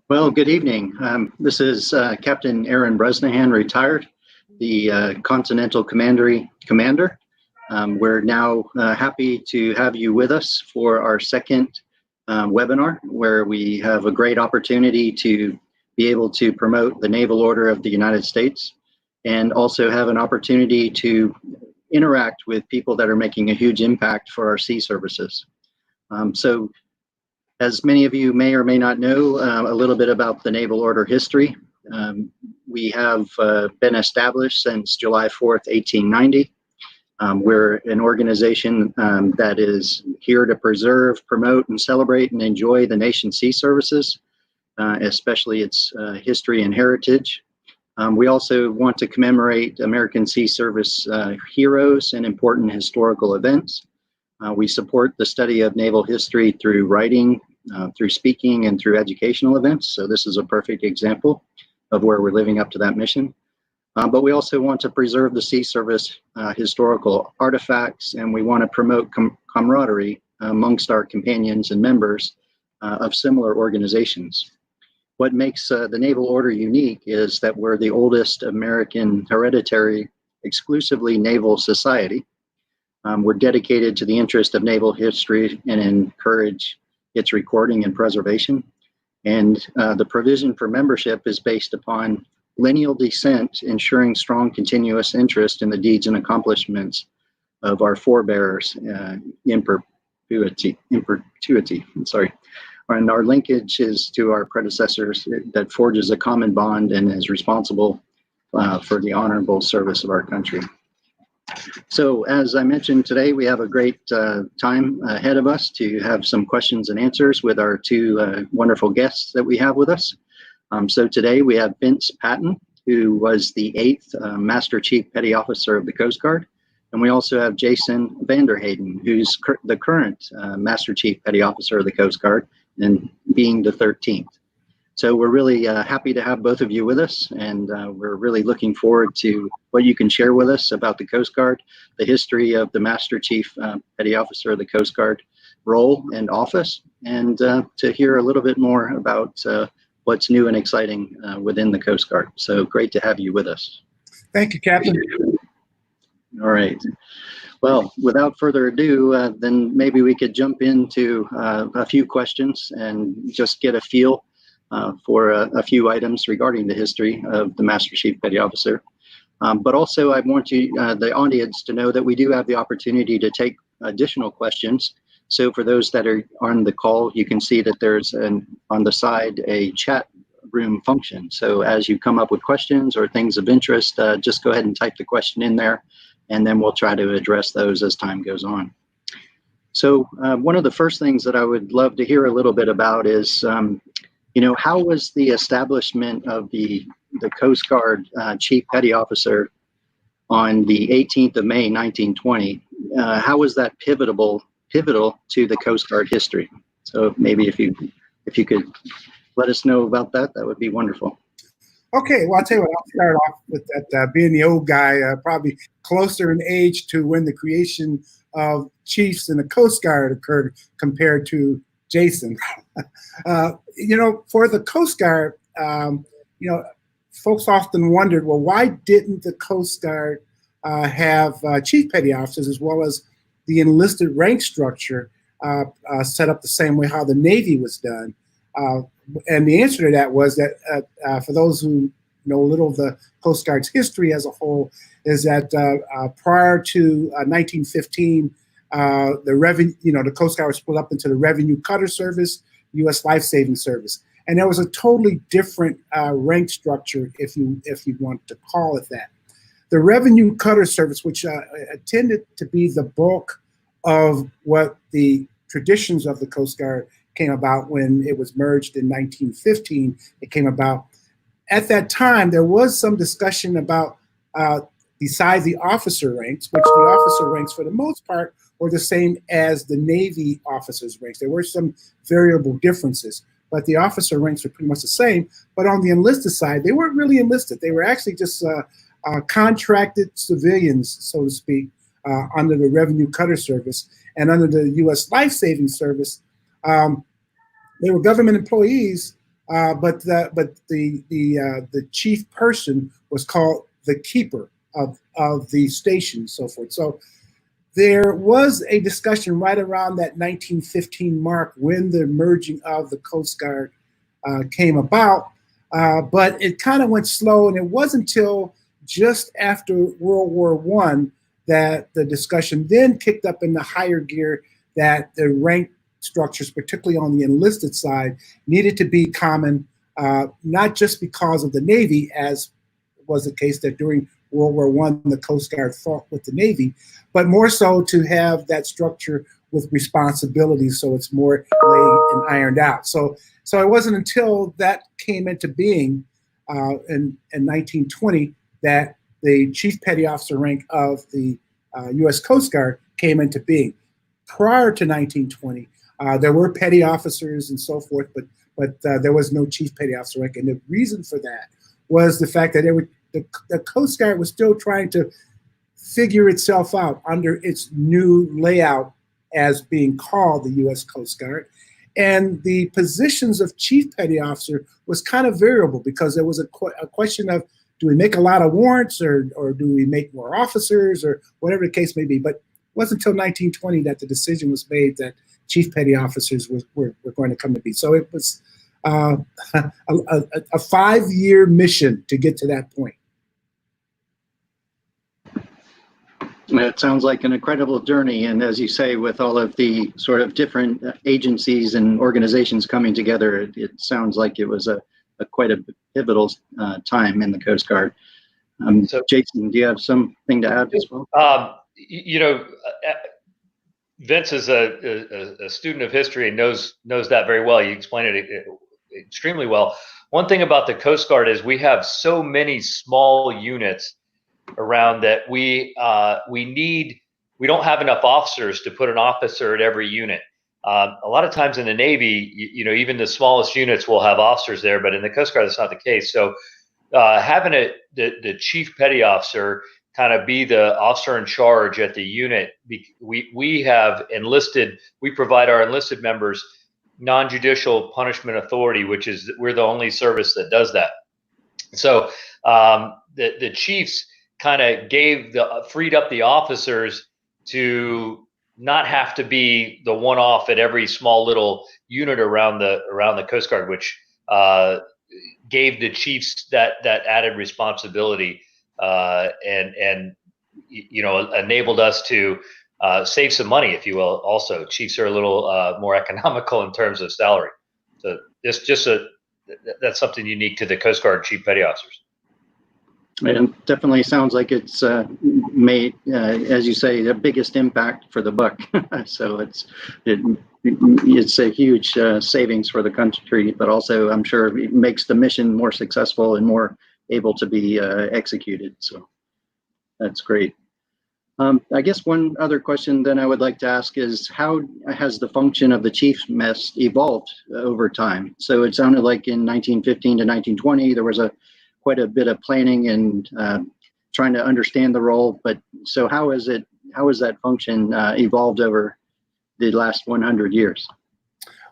Well, good evening. This is Captain Aaron Bresnahan, retired, the Continental Commander. We're now happy to have you with us for our second webinar, where we have a great opportunity to be able to promote the Naval Order of the United States and also have an opportunity to interact with people that are making a huge impact for our sea services. So as many of you may or may not know, a little bit about the Naval Order history. We have been established since July 4th, 1890. We're an organization that is here to preserve, promote, and celebrate and enjoy the nation's sea services, especially its history and heritage. We also want to commemorate American Sea Service heroes and important historical events. We support the study of naval history through writing, through speaking, and through educational events. So this is a perfect example of where we're living up to that mission. But we also want to preserve the sea service historical artifacts, and we want to promote camaraderie amongst our companions and members of similar organizations. What makes the Naval Order unique is that we're the oldest American hereditary exclusively naval society. We're dedicated to the interest of naval history and encourage its recording and preservation. And the provision for membership is based upon lineal descent, ensuring strong continuous interest in the deeds and accomplishments of our forebears in perpetuity. And our linkage is to our predecessors that forges a common bond and is responsible for the honorable service of our country. So as I mentioned today, we have a great time ahead of us to have some questions and answers with our two wonderful guests that we have with us. So today we have Vince Patton, who was the 8th Master Chief Petty Officer of the Coast Guard. And we also have Jason Vanderhaden, who's the current Master Chief Petty Officer of the Coast Guard and being the 13th. So we're really happy to have both of you with us, and we're really looking forward to what you can share with us about the Coast Guard, the history of the Master Chief Petty Officer of the Coast Guard role and office, and to hear a little bit more about what's new and exciting within the Coast Guard. So great to have you with us. Thank you, Captain. All right. Well, without further ado, then maybe we could jump into a few questions and just get a feel for a few items regarding the history of the Master Chief Petty Officer. But also I want the audience to know that we do have the opportunity to take additional questions. So for those that are on the call, you can see that there's on the side a chat room function. So as you come up with questions or things of interest, just go ahead and type the question in there, and then we'll try to address those as time goes on. So one of the first things that I would love to hear a little bit about is how was the establishment of the Coast Guard Chief Petty Officer on the 18th of May, 1920? How was that pivotal to the Coast Guard history? So maybe if you could let us know about that, that would be wonderful. Okay, well, I'll tell you what, I'll start off with that being the old guy, probably closer in age to when the creation of chiefs in the Coast Guard occurred compared to Jason. For the Coast Guard, folks often wondered, well, why didn't the Coast Guard have chief petty officers as well as the enlisted rank structure set up the same way how the Navy was done? And the answer to that was that for those who know little of the Coast Guard's history as a whole, is that prior to 1915, the Coast Guard was split up into the Revenue Cutter Service, U.S. Life Saving Service, and there was a totally different rank structure, if you want to call it that. The Revenue Cutter Service, which tended to be the bulk of what the traditions of the Coast Guard came about when it was merged in 1915. It came about. At that time, there was some discussion about, besides the officer ranks, which the officer ranks for the most part were the same as the Navy officers' ranks. There were some variable differences, but the officer ranks were pretty much the same. But on the enlisted side, they weren't really enlisted. They were actually just contracted civilians, so to speak, under the Revenue Cutter Service. And under the U.S. Life Saving Service, they were government employees but the chief person was called the keeper of the station and so forth. So there was a discussion right around that 1915 mark when the merging of the Coast Guard came about, but it kind of went slow, and it wasn't until just after World War I that the discussion then kicked up in the higher gear that the rank structures, particularly on the enlisted side, needed to be common, not just because of the Navy, as was the case that during World War I, the Coast Guard fought with the Navy, but more so to have that structure with responsibilities so it's more laid and ironed out. So it wasn't until that came into being in 1920 that the Chief Petty Officer rank of the U.S. Coast Guard came into being. Prior to 1920, there were petty officers and so forth, but there was no Chief Petty Officer rank, and the reason for that was the fact that the Coast Guard was still trying to figure itself out under its new layout as being called the U.S. Coast Guard. And the positions of Chief Petty Officer was kind of variable because there was a question of, do we make a lot of warrants or do we make more officers or whatever the case may be. But it wasn't until 1920 that the decision was made that Chief Petty Officers were going to come to be. So it was a 5-year mission to get to that point. It sounds like an incredible journey, and as you say, with all of the sort of different agencies and organizations coming together, it sounds like it was a quite a pivotal time in the Coast Guard. So, Jason, do you have something to add as well? Vince is a student of history and knows that very well. You explained it extremely well. One thing about the Coast Guard is we have so many small units around that we don't have enough officers to put an officer at every unit. A lot of times in the Navy, even the smallest units will have officers there, but in the Coast Guard, that's not the case. So having the Chief Petty Officer kind of be the officer in charge at the unit, we provide our enlisted members non-judicial punishment authority, which is, we're the only service that does that. So the chiefs kind of freed up the officers to not have to be the one-off at every small little unit around the Coast Guard, which gave the chiefs that added responsibility and enabled us to save some money, if you will. Also, chiefs are a little more economical in terms of salary. So that's something unique to the Coast Guard Chief Petty Officers. It definitely sounds like it's made, as you say, the biggest impact for the buck. So it's a huge savings for the country, but also I'm sure it makes the mission more successful and more able to be executed. So that's great. I guess one other question then I would like to ask is, how has the function of the chief's mess evolved over time? So it sounded like in 1915 to 1920 there was quite a bit of planning and trying to understand the role. But so how has that function evolved over the last 100 years?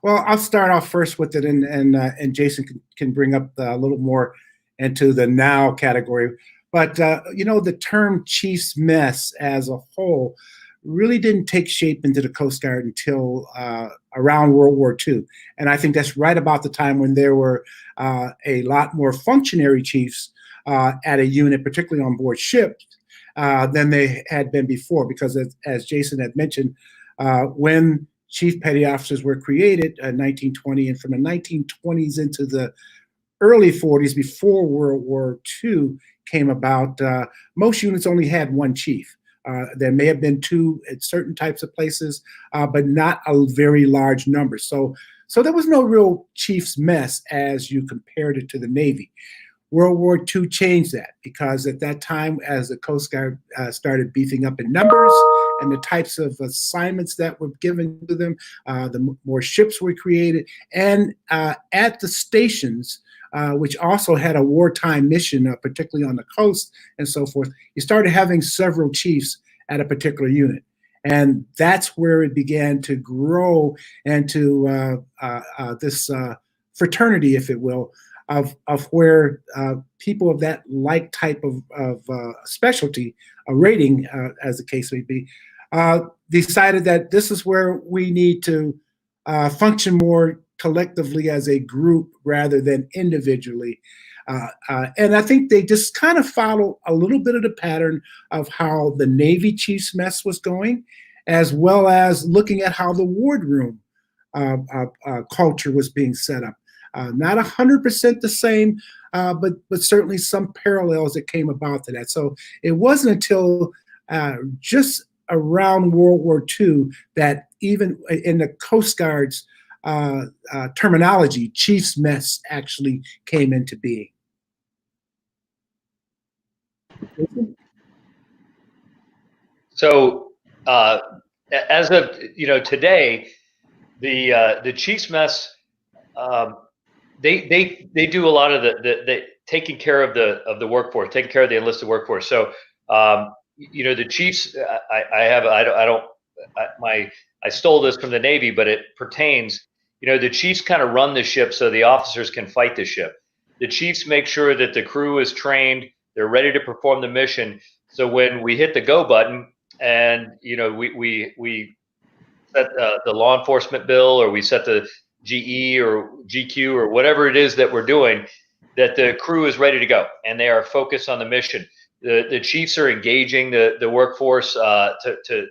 Well, I'll start off first with it, and Jason can bring up a little more into the now category. But the term chief's mess as a whole really didn't take shape into the Coast Guard until around World War II. And I think that's right about the time when there were a lot more functionary chiefs at a unit, particularly on board ships, than they had been before. Because as Jason had mentioned, when Chief Petty Officers were created in 1920, and from the 1920s into the early 40s, before World War II came about, most units only had one chief. There may have been two at certain types of places, but not a very large number. So there was no real chief's mess as you compared it to the Navy. World War II changed that, because at that time, as the Coast Guard started beefing up in numbers and the types of assignments that were given to them, the more ships were created. And at the stations, which also had a wartime mission, particularly on the coast and so forth, you started having several chiefs at a particular unit. And that's where it began to grow into this fraternity, if it will, of where people of that like type of specialty, a rating, as the case may be, decided that this is where we need to function more collectively as a group rather than individually. And I think they just kind of follow a little bit of the pattern of how the Navy Chiefs Mess was going, as well as looking at how the wardroom culture was being set up. Not 100% the same, but certainly some parallels that came about to that. So it wasn't until just around World War II that even in the Coast Guard's terminology, Chiefs Mess actually came into being. So as of today, the Chiefs Mess, they do a lot of the taking care of the workforce, taking care of the enlisted workforce. So the Chiefs, I stole this from the Navy, but it pertains. The Chiefs kind of run the ship so the officers can fight the ship. The Chiefs make sure that the crew is trained, they're ready to perform the mission. So when we hit the go button, and we set the law enforcement bill, or we set the GE or GQ or whatever it is that we're doing, that the crew is ready to go and they are focused on the mission. The Chiefs are engaging the workforce to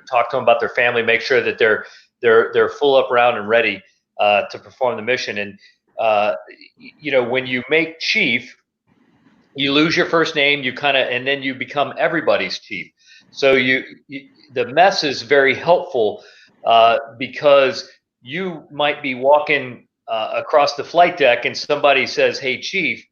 talk to them about their family, make sure that they're full up, round, and ready to perform the mission. And when you make chief, you lose your first name, and then you become everybody's chief. So the mess is very helpful because you might be walking across the flight deck and somebody says, "Hey, chief,"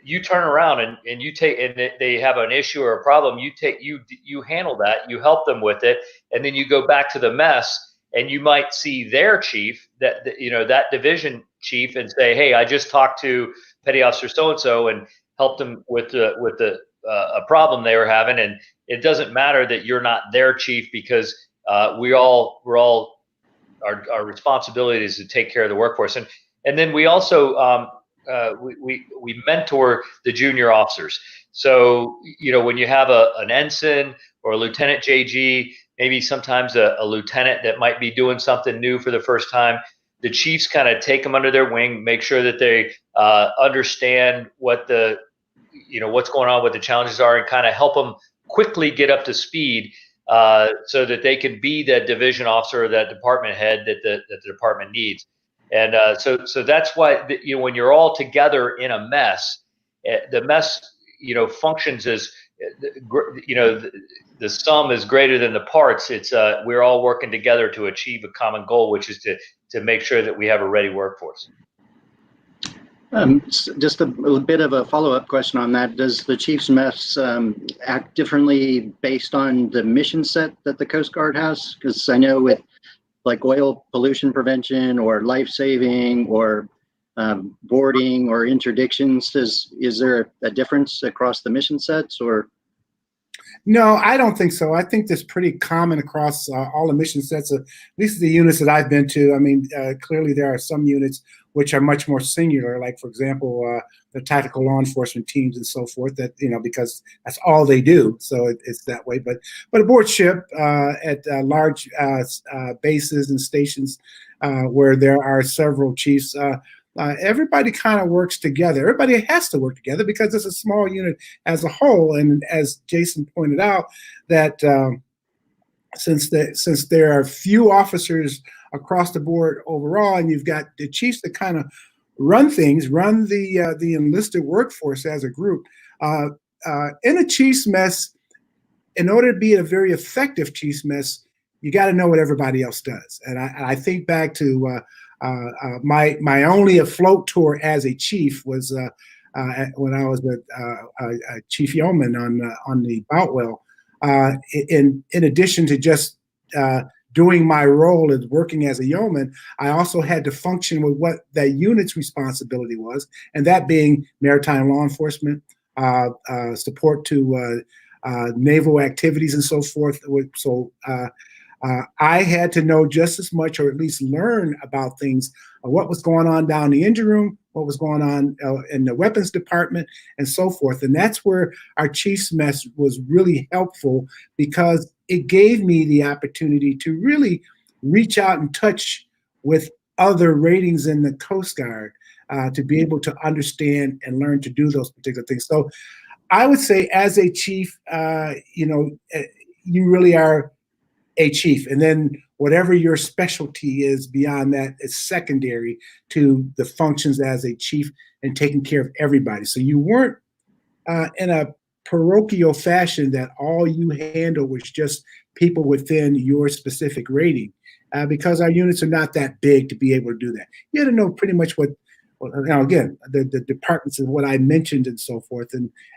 you turn around and you take, and they have an issue or a problem. You handle that, you help them with it, and then you go back to the mess, and you might see their chief, that division chief, and say, "Hey, I just talked to Petty Officer so and so and helped them with a problem they were having." And it doesn't matter that you're not their chief, because we're all our responsibility is to take care of the workforce. And then we also we mentor the junior officers. So when you have an ensign or a lieutenant JG, maybe sometimes a lieutenant that might be doing something new for the first time, the chiefs kind of take them under their wing, make sure that they understand what's going on, what the challenges are, and kind of help them quickly get up to speed so that they can be that division officer or that department head that the department needs. And so that's why when you're all together in a mess, the mess functions as the sum is greater than the parts. It's we're all working together to achieve a common goal, which is to make sure that we have a ready workforce. Just a bit of a follow-up question on that. Does the Chiefs Mess act differently based on the mission set that the Coast Guard has? Because I know with like oil pollution prevention or life-saving or boarding or interdictions, is there a difference across the mission sets, or? No, I don't think so. I think that's pretty common across all the mission sets, at least the units that I've been to. I mean, clearly there are some units which are much more singular, like, for example, the tactical law enforcement teams and so forth, that, because that's all they do. So it's that way. But aboard ship at large bases and stations where there are several chiefs, everybody kind of works together. Everybody has to work together because it's a small unit as a whole. And as Jason pointed out, that since there are few officers across the board overall, and you've got the chiefs that kind of run things, run the enlisted workforce as a group. In a Chiefs Mess, in order to be a very effective Chiefs Mess, you got to know what everybody else does. And I think back to my only afloat tour as a chief was when I was with Chief Yeoman on the Boutwell. In addition to just doing my role as working as a yeoman, I also had to function with what that unit's responsibility was, and that being maritime law enforcement, support to naval activities and so forth. So I had to know just as much, or at least learn about things, what was going on down in the engine room, what was going on in the weapons department, and so forth. And that's where our chief's mess was really helpful, because it gave me the opportunity to really reach out and touch with other ratings in the Coast Guard, to be able to understand and learn to do those particular things. So I would say, as a chief, you really are a chief, and then whatever your specialty is beyond that is secondary to the functions as a chief and taking care of everybody. So you weren't in a parochial fashion that all you handle was just people within your specific rating, because our units are not that big to be able to do that. You had to know pretty much what, now again, the departments and what I mentioned and so forth,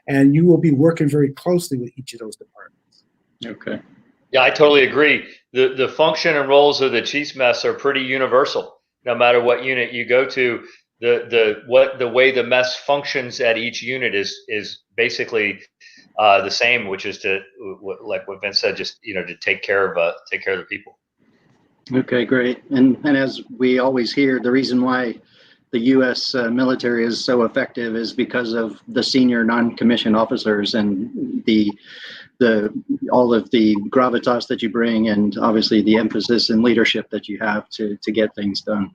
and you will be working very closely with each of those departments. Okay. Yeah, I totally agree. The function and roles of the chief's mess are pretty universal. No matter what unit you go to, the way the mess functions at each unit is basically the same, which is to, like what Vince said, just to take care of the people. Okay, great. And as we always hear, the reason why the U.S. Military is so effective is because of the senior non-commissioned officers and all of the gravitas that you bring, and obviously the emphasis and leadership that you have to get things done.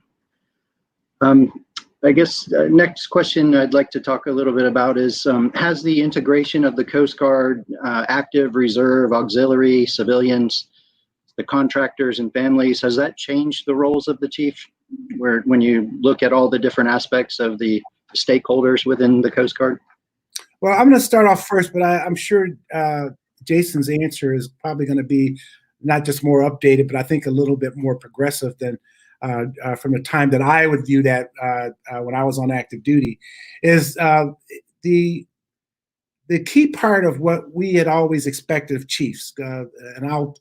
I guess next question I'd like to talk a little bit about is, has the integration of the Coast Guard, active, reserve, auxiliary, civilians, the contractors and families, has that changed the roles of the chief, when you look at all the different aspects of the stakeholders within the Coast Guard? Well, I'm going to start off first, but I'm sure Jason's answer is probably going to be not just more updated, but I think a little bit more progressive than from the time that I would view that when I was on active duty. Is the key part of what we had always expected of chiefs, and I'll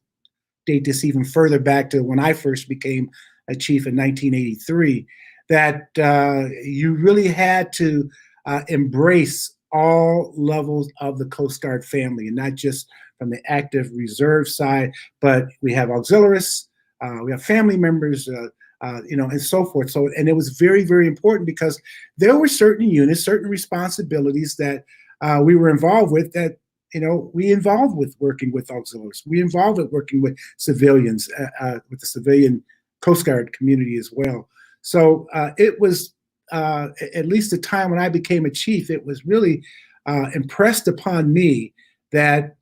date this even further back to when I first became a chief in 1983, that you really had to embrace all levels of the Coast Guard family, and not just from the active reserve side, but we have auxiliaries, we have family members, and so forth. So, and it was very, very important, because there were certain units, certain responsibilities that we were involved with, that we involved with working with auxiliaries, we involved with working with civilians, with the civilian Coast Guard community as well. So it was, at least the time when I became a chief, it was really impressed upon me that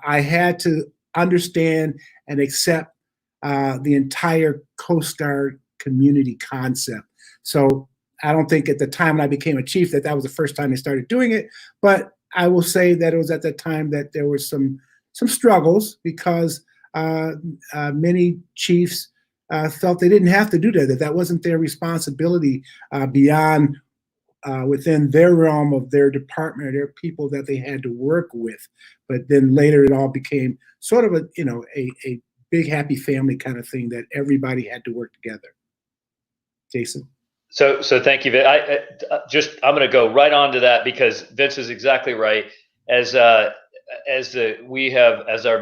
I had to understand and accept the entire Coast Guard community concept. So I don't think at the time when I became a chief that was the first time they started doing it, but I will say that it was at that time that there were some struggles, because many chiefs felt they didn't have to do that wasn't their responsibility beyond within their realm of their department or their people that they had to work with. But then later it all became sort of a big happy family kind of thing, that everybody had to work together. Jason? So thank you, Vince. I'm going to go right on to that, because Vince is exactly right. As our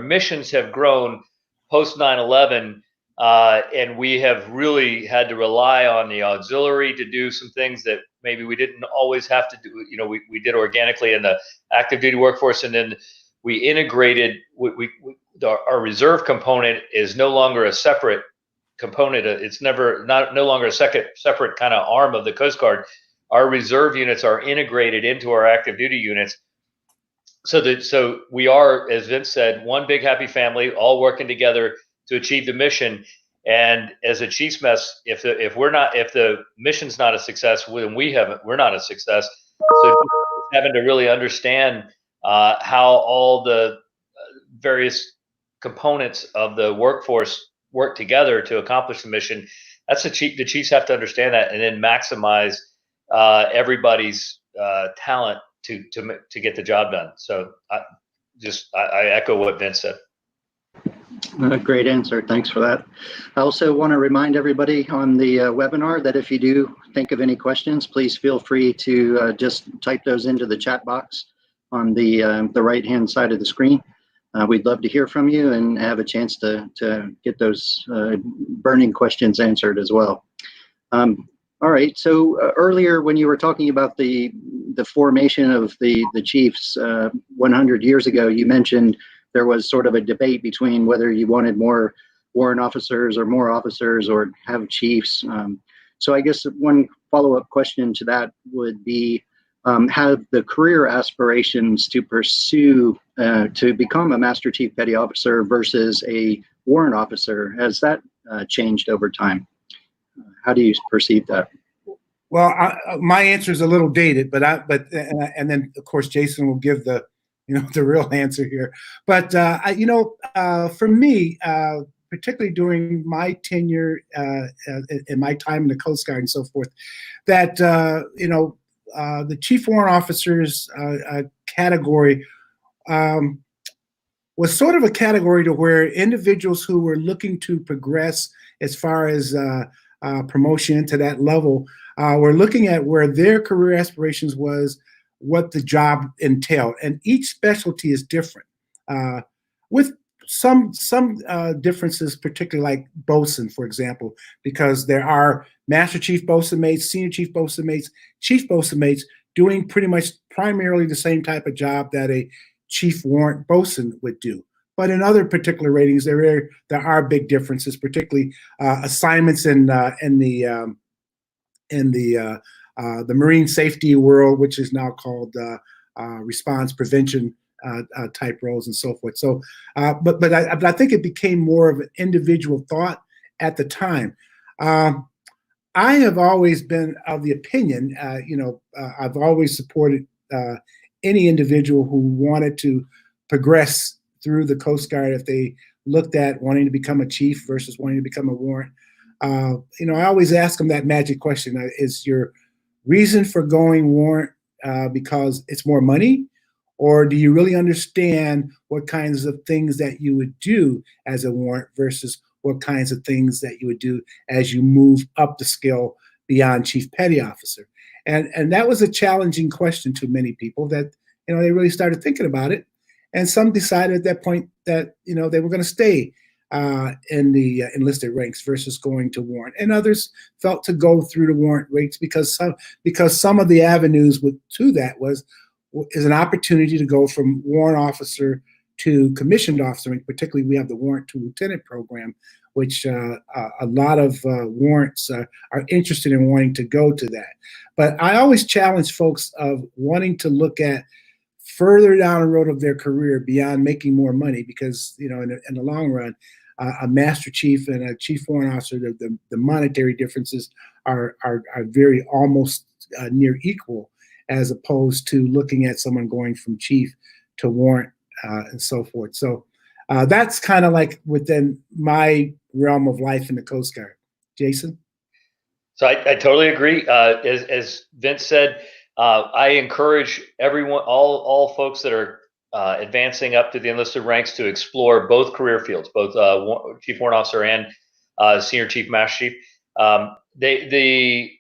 missions have grown post 9/11, and we have really had to rely on the auxiliary to do some things that maybe we didn't always have to do. We did organically in the active duty workforce, and then we integrated. Our reserve component is no longer a separate component. It's no longer a separate kind of arm of the Coast Guard. Our reserve units are integrated into our active duty units. So we are, as Vince said, one big happy family, all working together to achieve the mission. And as a chief's mess, if the mission's not a success, then we're not a success. So having to really understand how all the various components of the workforce work together to accomplish the mission. That's the chiefs have to understand that, and then maximize everybody's talent to get the job done. So I echo what Vince said. Great answer. Thanks for that. I also want to remind everybody on the webinar that if you do think of any questions, please feel free to just type those into the chat box on the right-hand side of the screen. we'd love to hear from you and have a chance to get those burning questions answered as well. All right. So earlier, when you were talking about the formation of the chiefs 100 years ago, you mentioned there was sort of a debate between whether you wanted more warrant officers or have chiefs. So I guess one follow-up question to that would be, have the career aspirations to pursue to become a Master Chief Petty Officer versus a warrant officer, has that changed over time? How do you perceive that? Well, my answer is a little dated, and then of course Jason will give the the real answer here. But for me, particularly during my tenure in my time in the Coast Guard and so forth, that the chief warrant officers category was sort of a category to where individuals who were looking to progress as far as promotion to that level were looking at where their career aspirations was, what the job entailed, and each specialty is different, with some differences, particularly like bosun, for example, because there are Master Chief Bosun mates, Senior Chief Bosun mates, Chief Bosun mates doing pretty much primarily the same type of job that a Chief Warrant Bosun would do. But in other particular ratings, there are big differences, particularly assignments in the marine safety world, which is now called response prevention type roles and so forth. So, but I think it became more of an individual thought at the time. I have always been of the opinion, I've always supported any individual who wanted to progress through the Coast Guard if they looked at wanting to become a chief versus wanting to become a warrant. I always ask them that magic question: is your reason for going warrant because it's more money, or do you really understand what kinds of things that you would do as a warrant versus what kinds of things that you would do as you move up the scale beyond Chief Petty Officer? And that was a challenging question to many people that, they really started thinking about it. And some decided at that point that, they were going to stay in the enlisted ranks versus going to warrant. And others felt to go through the warrant ranks because some of the avenues to that is an opportunity to go from warrant officer to commissioned officer. And particularly, we have the warrant to lieutenant program, which a lot of warrants are interested in wanting to go to that. But I always challenge folks of wanting to look at further down the road of their career beyond making more money, because in the long run, a Master Chief and a Chief Warrant Officer, the monetary differences are very almost near equal, as opposed to looking at someone going from Chief to Warrant and so forth. So that's kind of like within my realm of life in the Coast Guard. Jason? So I totally agree. As Vince said, I encourage everyone, all folks that are advancing up to the enlisted ranks, to explore both career fields, both Chief Warrant Officer and Senior Chief Master Chief. The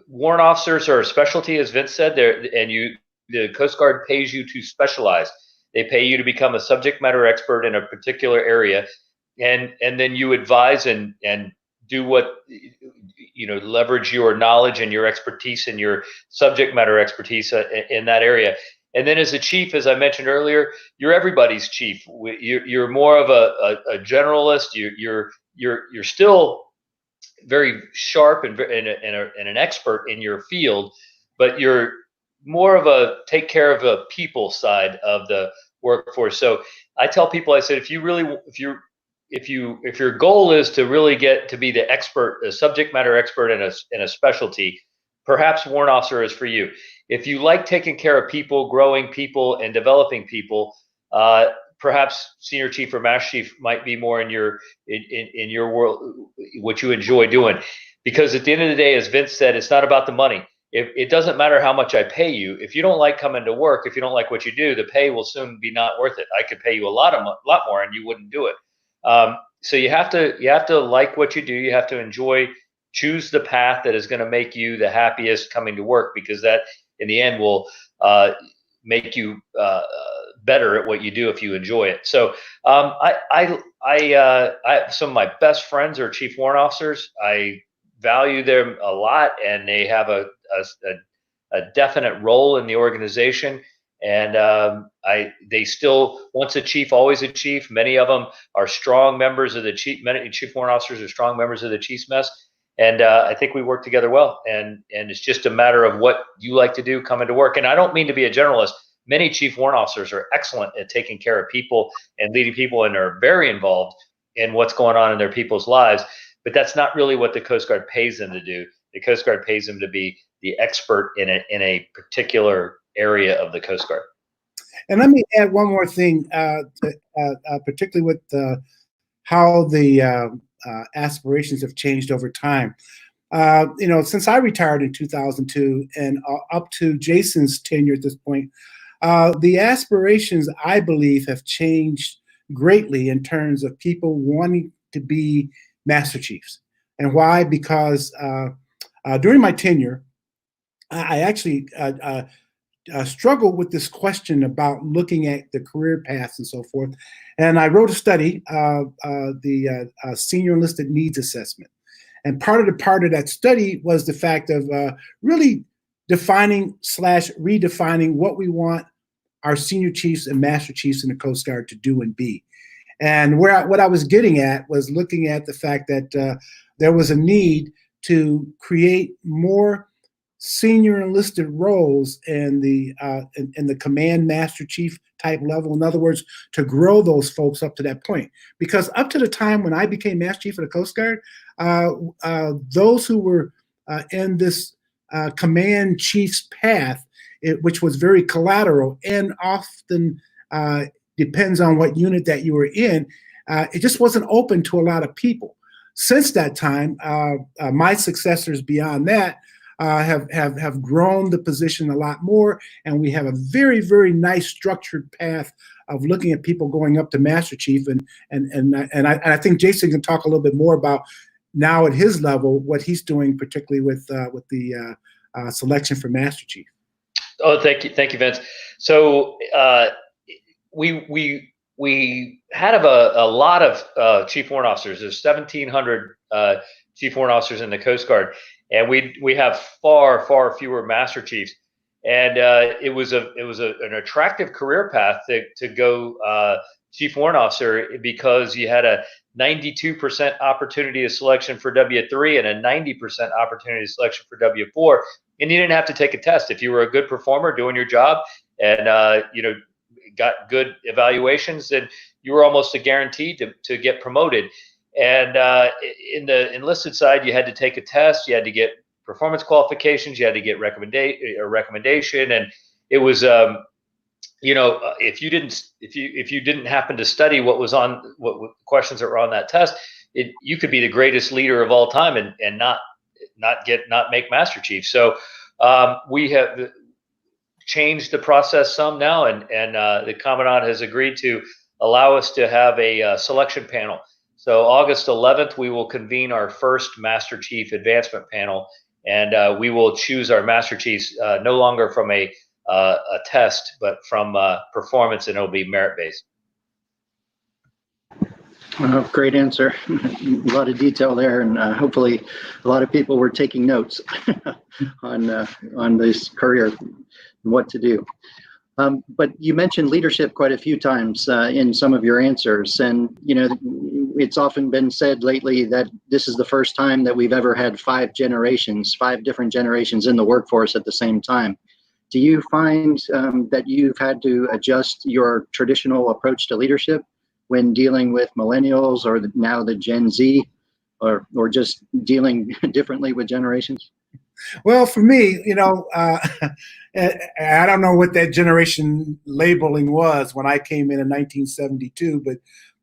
warrant officers are a specialty, as Vince said, the Coast Guard pays you to specialize. They pay you to become a subject matter expert in a particular area, and then you advise and do what, leverage your knowledge and your expertise and your subject matter expertise in that area. And then as a chief, as I mentioned earlier, you're everybody's chief. You're more of a generalist. You're still very sharp and an expert in your field, but you're more of a take care of the people side of the workforce. So I tell people, I said, if your goal is to really get to be the expert, a subject matter expert in a specialty, perhaps warrant officer is for you. If you like taking care of people, growing people, and developing people, perhaps Senior Chief or Master Chief might be more in your world, what you enjoy doing. Because at the end of the day, as Vince said, it's not about the money. It doesn't matter how much I pay you. If you don't like coming to work, if you don't like what you do, the pay will soon be not worth it. I could pay you a lot more, and you wouldn't do it. So you have to like what you do. You have to choose the path that is going to make you the happiest coming to work, because that in the end will make you better at what you do if you enjoy it. So some of my best friends are chief warrant officers. I value them a lot, and they have a definite role in the organization. And they still, once a chief, always a chief. Many of them are strong members of the chief. Many chief warrant officers are strong members of the chief's mess. And I think we work together well. And it's just a matter of what you like to do coming to work. And I don't mean to be a generalist. Many chief warrant officers are excellent at taking care of people and leading people, and are very involved in what's going on in their people's lives. But that's not really what the Coast Guard pays them to do. The Coast Guard pays them to be the expert in a particular area of the Coast Guard. And let me add one more thing, particularly with how the aspirations have changed over time. Since I retired in 2002 and up to Jason's tenure at this point, the aspirations, I believe, have changed greatly in terms of people wanting to be Master Chiefs. And why? Because during my tenure, I actually struggled with this question about looking at the career paths and so forth. And I wrote a study, the Senior Enlisted Needs Assessment. And part of that study was the fact of really defining / redefining what we want our senior chiefs and master chiefs in the Coast Guard to do and be. And what I was getting at was looking at the fact that there was a need to create more senior enlisted roles in the command master chief type level. In other words, to grow those folks up to that point. Because up to the time when I became master chief of the Coast Guard, those who were in this command chief's path, which was very collateral and often depends on what unit that you were in, it just wasn't open to a lot of people. Since that time, my successors beyond that have grown the position a lot more, and we have a very, very nice structured path of looking at people going up to Master Chief, and I think Jason can talk a little bit more about now at his level what he's doing, particularly with the selection for Master Chief. Oh, thank you, Vince. So we had a lot of chief warrant officers. There's 1,700 chief warrant officers in the Coast Guard, and we have far fewer master chiefs. And it was an attractive career path to go chief warrant officer, because you had a 92% opportunity of selection for W3 and a 90% opportunity of selection for W4, and you didn't have to take a test. If you were a good performer doing your job and got good evaluations, then you were almost a guarantee to get promoted. And in the enlisted side, you had to take a test, you had to get performance qualifications, you had to get recommendation, and it was if you didn't happen to study what questions that were on that test, you could be the greatest leader of all time and not make Master Chief. So we have changed the process some now, and the Commandant has agreed to allow us to have a selection panel. So August 11th, we will convene our first Master Chief advancement panel, and we will choose our Master Chiefs no longer from a test, but from performance, and it'll be merit-based. Great answer. A lot of detail there, and hopefully a lot of people were taking notes on this career and what to do. But you mentioned leadership quite a few times in some of your answers, and it's often been said lately that this is the first time that we've ever had 5 different generations in the workforce at the same time. Do you find that you've had to adjust your traditional approach to leadership when dealing with millennials or now the Gen Z, or just dealing differently with generations? Well, for me, I don't know what that generation labeling was when I came in 1972,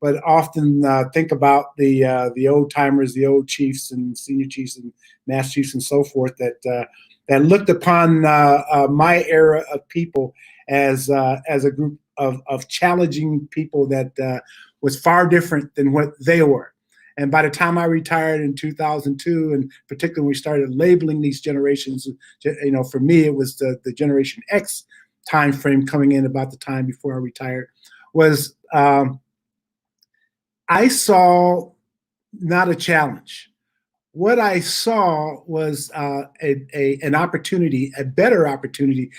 but often think about the old timers, the old chiefs and senior chiefs and master chiefs and so forth that looked upon my era of people as a group of challenging people that was far different than what they were. And by the time I retired in 2002, and particularly when we started labeling these generations, for me, it was the Generation X time frame coming in about the time before I retired, was I saw not a challenge. What I saw was an opportunity, a better opportunity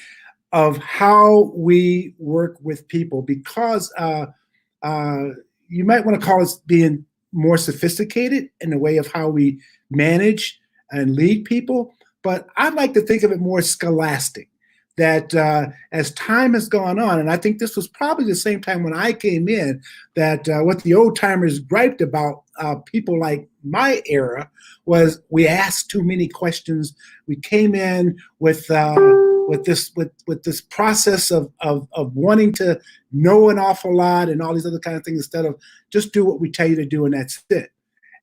of how we work with people, because you might want to call us being more sophisticated in the way of how we manage and lead people. But I'd like to think of it more scholastic, that as time has gone on, and I think this was probably the same time when I came in, that what the old timers griped about people like my era was we asked too many questions. We came in with this process of wanting to know an awful lot and all these other kind of things, instead of just do what we tell you to do and that's it.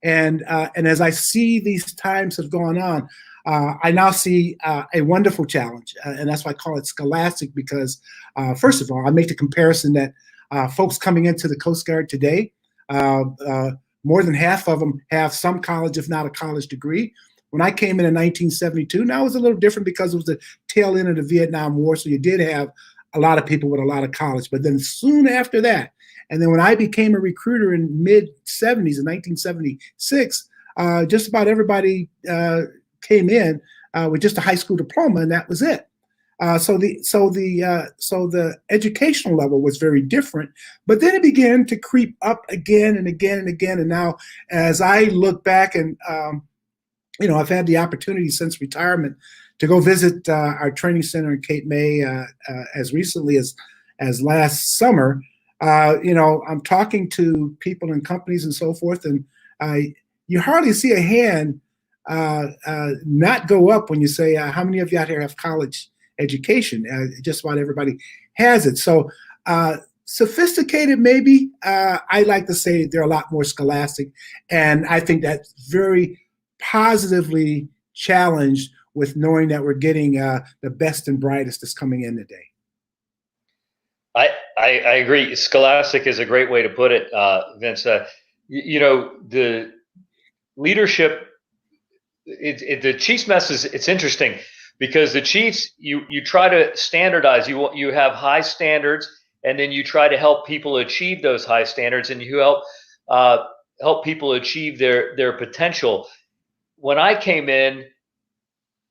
And as I see these times have gone on, I now see a wonderful challenge, and that's why I call it scholastic, because first of all, I make the comparison that folks coming into the Coast Guard today, more than half of them have some college, if not a college degree. When I came in 1972, now it was a little different because it was the tail end of the Vietnam War, so you did have a lot of people with a lot of college. But then soon after that, and then when I became a recruiter in mid-70s, in 1976, just about everybody came in with just a high school diploma, and that was it. So the educational level was very different, but then it began to creep up again and again and again. And now, as I look back, and I've had the opportunity since retirement to go visit our training center in Cape May as recently as last summer. I'm talking to people and companies and so forth, and you hardly see a hand not go up when you say, how many of you out here have college education? Just about everybody has it. So sophisticated, maybe. I like to say they're a lot more scholastic, and I think that's very positively challenged with knowing that we're getting the best and brightest that's coming in today. I agree. Scholastic is a great way to put it, Vince. The leadership, the Chiefs message, it's interesting because the Chiefs, you try to standardize. You have high standards, and then you try to help people achieve those high standards, and you help people achieve their potential. When I came in,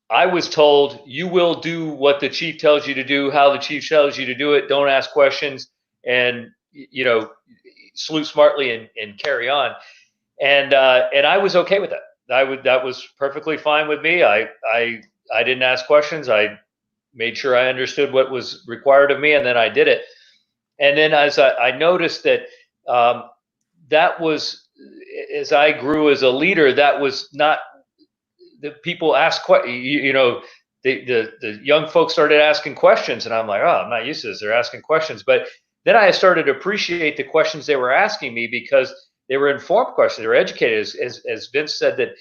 I was told, you will do what the chief tells you to do, how the chief tells you to do it. Don't ask questions, and salute smartly and carry on. And I was okay with that. That was perfectly fine with me. I didn't ask questions. I made sure I understood what was required of me, and then I did it. And then as I noticed that that was, as I grew as a leader, that was not. The people ask questions, the young folks started asking questions, and I'm like, oh, I'm not used to this. They're asking questions. But then I started to appreciate the questions they were asking me, because they were informed questions. They were educated, as Vince said, that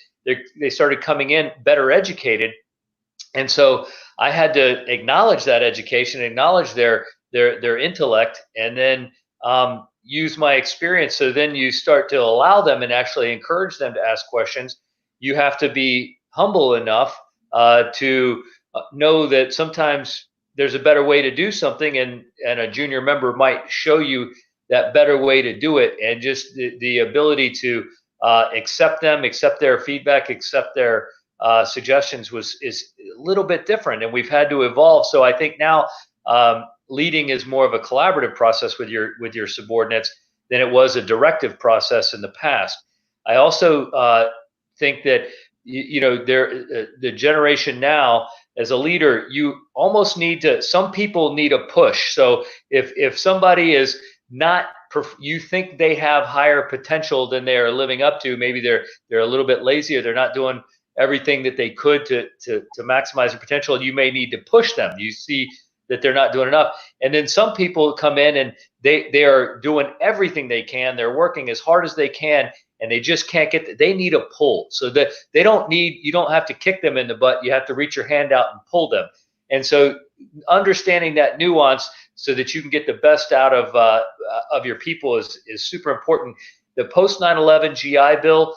they started coming in better educated. And so I had to acknowledge that education, acknowledge their intellect, and then use my experience. So then you start to allow them and actually encourage them to ask questions. You have to be humble enough to know that sometimes there's a better way to do something, and a junior member might show you that better way to do it. And just the ability to accept their feedback, accept their suggestions is a little bit different, and we've had to evolve. So I think now leading is more of a collaborative process with your subordinates than it was a directive process in the past. I also think that the generation now, as a leader, you almost need to. Some people need a push. So if somebody is not, you think they have higher potential than they are living up to, maybe they're a little bit lazy, or they're not doing everything that they could to maximize their potential. You may need to push them. You see that they're not doing enough, and then some people come in and they are doing everything they can. They're working as hard as they can, and they just can't they need a pull. So that you don't have to kick them in the butt. You have to reach your hand out and pull them. And so understanding that nuance so that you can get the best out of your people is super important. The post 9/11 GI Bill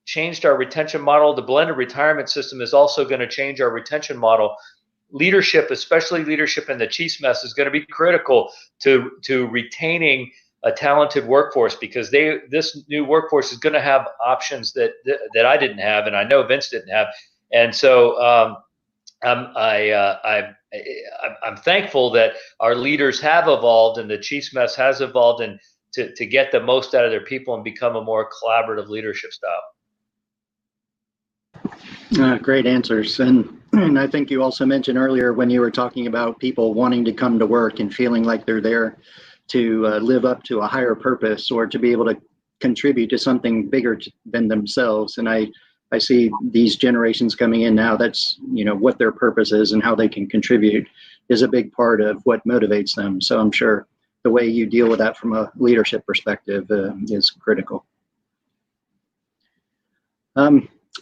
changed our retention model. The blended retirement system is also going to change our retention model. leadership, especially leadership in the Chiefs mess, is going to be critical to retaining a talented workforce, because this new workforce is going to have options that I didn't have, and I know Vince didn't have. And so I'm thankful that our leaders have evolved and the Chiefs mess has evolved, and to get the most out of their people and become a more collaborative leadership style. Great answers. And I think you also mentioned earlier when you were talking about people wanting to come to work and feeling like they're there to live up to a higher purpose or to be able to contribute to something bigger than themselves. And I see these generations coming in now, that's, what their purpose is and how they can contribute is a big part of what motivates them. So I'm sure the way you deal with that from a leadership perspective is critical.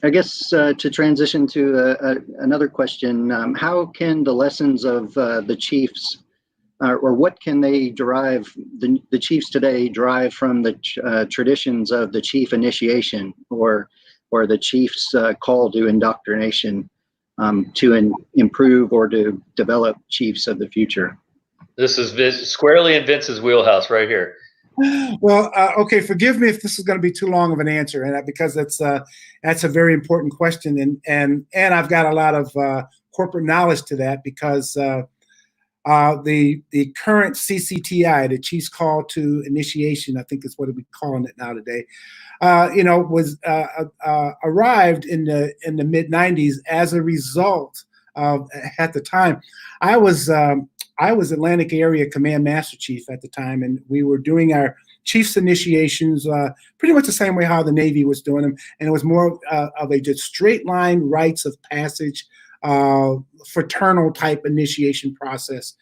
I guess to transition to another question, how can the lessons of the Chiefs, or what can they derive, the Chiefs today derive from the traditions of the Chief initiation or the Chiefs call to indoctrination to improve or to develop Chiefs of the future? This is squarely in Vince's wheelhouse right here. Well, okay, forgive me if this is going to be too long of an answer, and because that's a very important question, and I've got a lot of corporate knowledge to that, because the current CCTI, the Chiefs Call to Initiation, I think is what we're calling it now today, was arrived in the mid '90s as a result of, at the time, I was Atlantic Area Command Master Chief at the time, and we were doing our Chiefs initiations pretty much the same way how the Navy was doing them, and it was more of a just straight line rites of passage, fraternal type initiation process.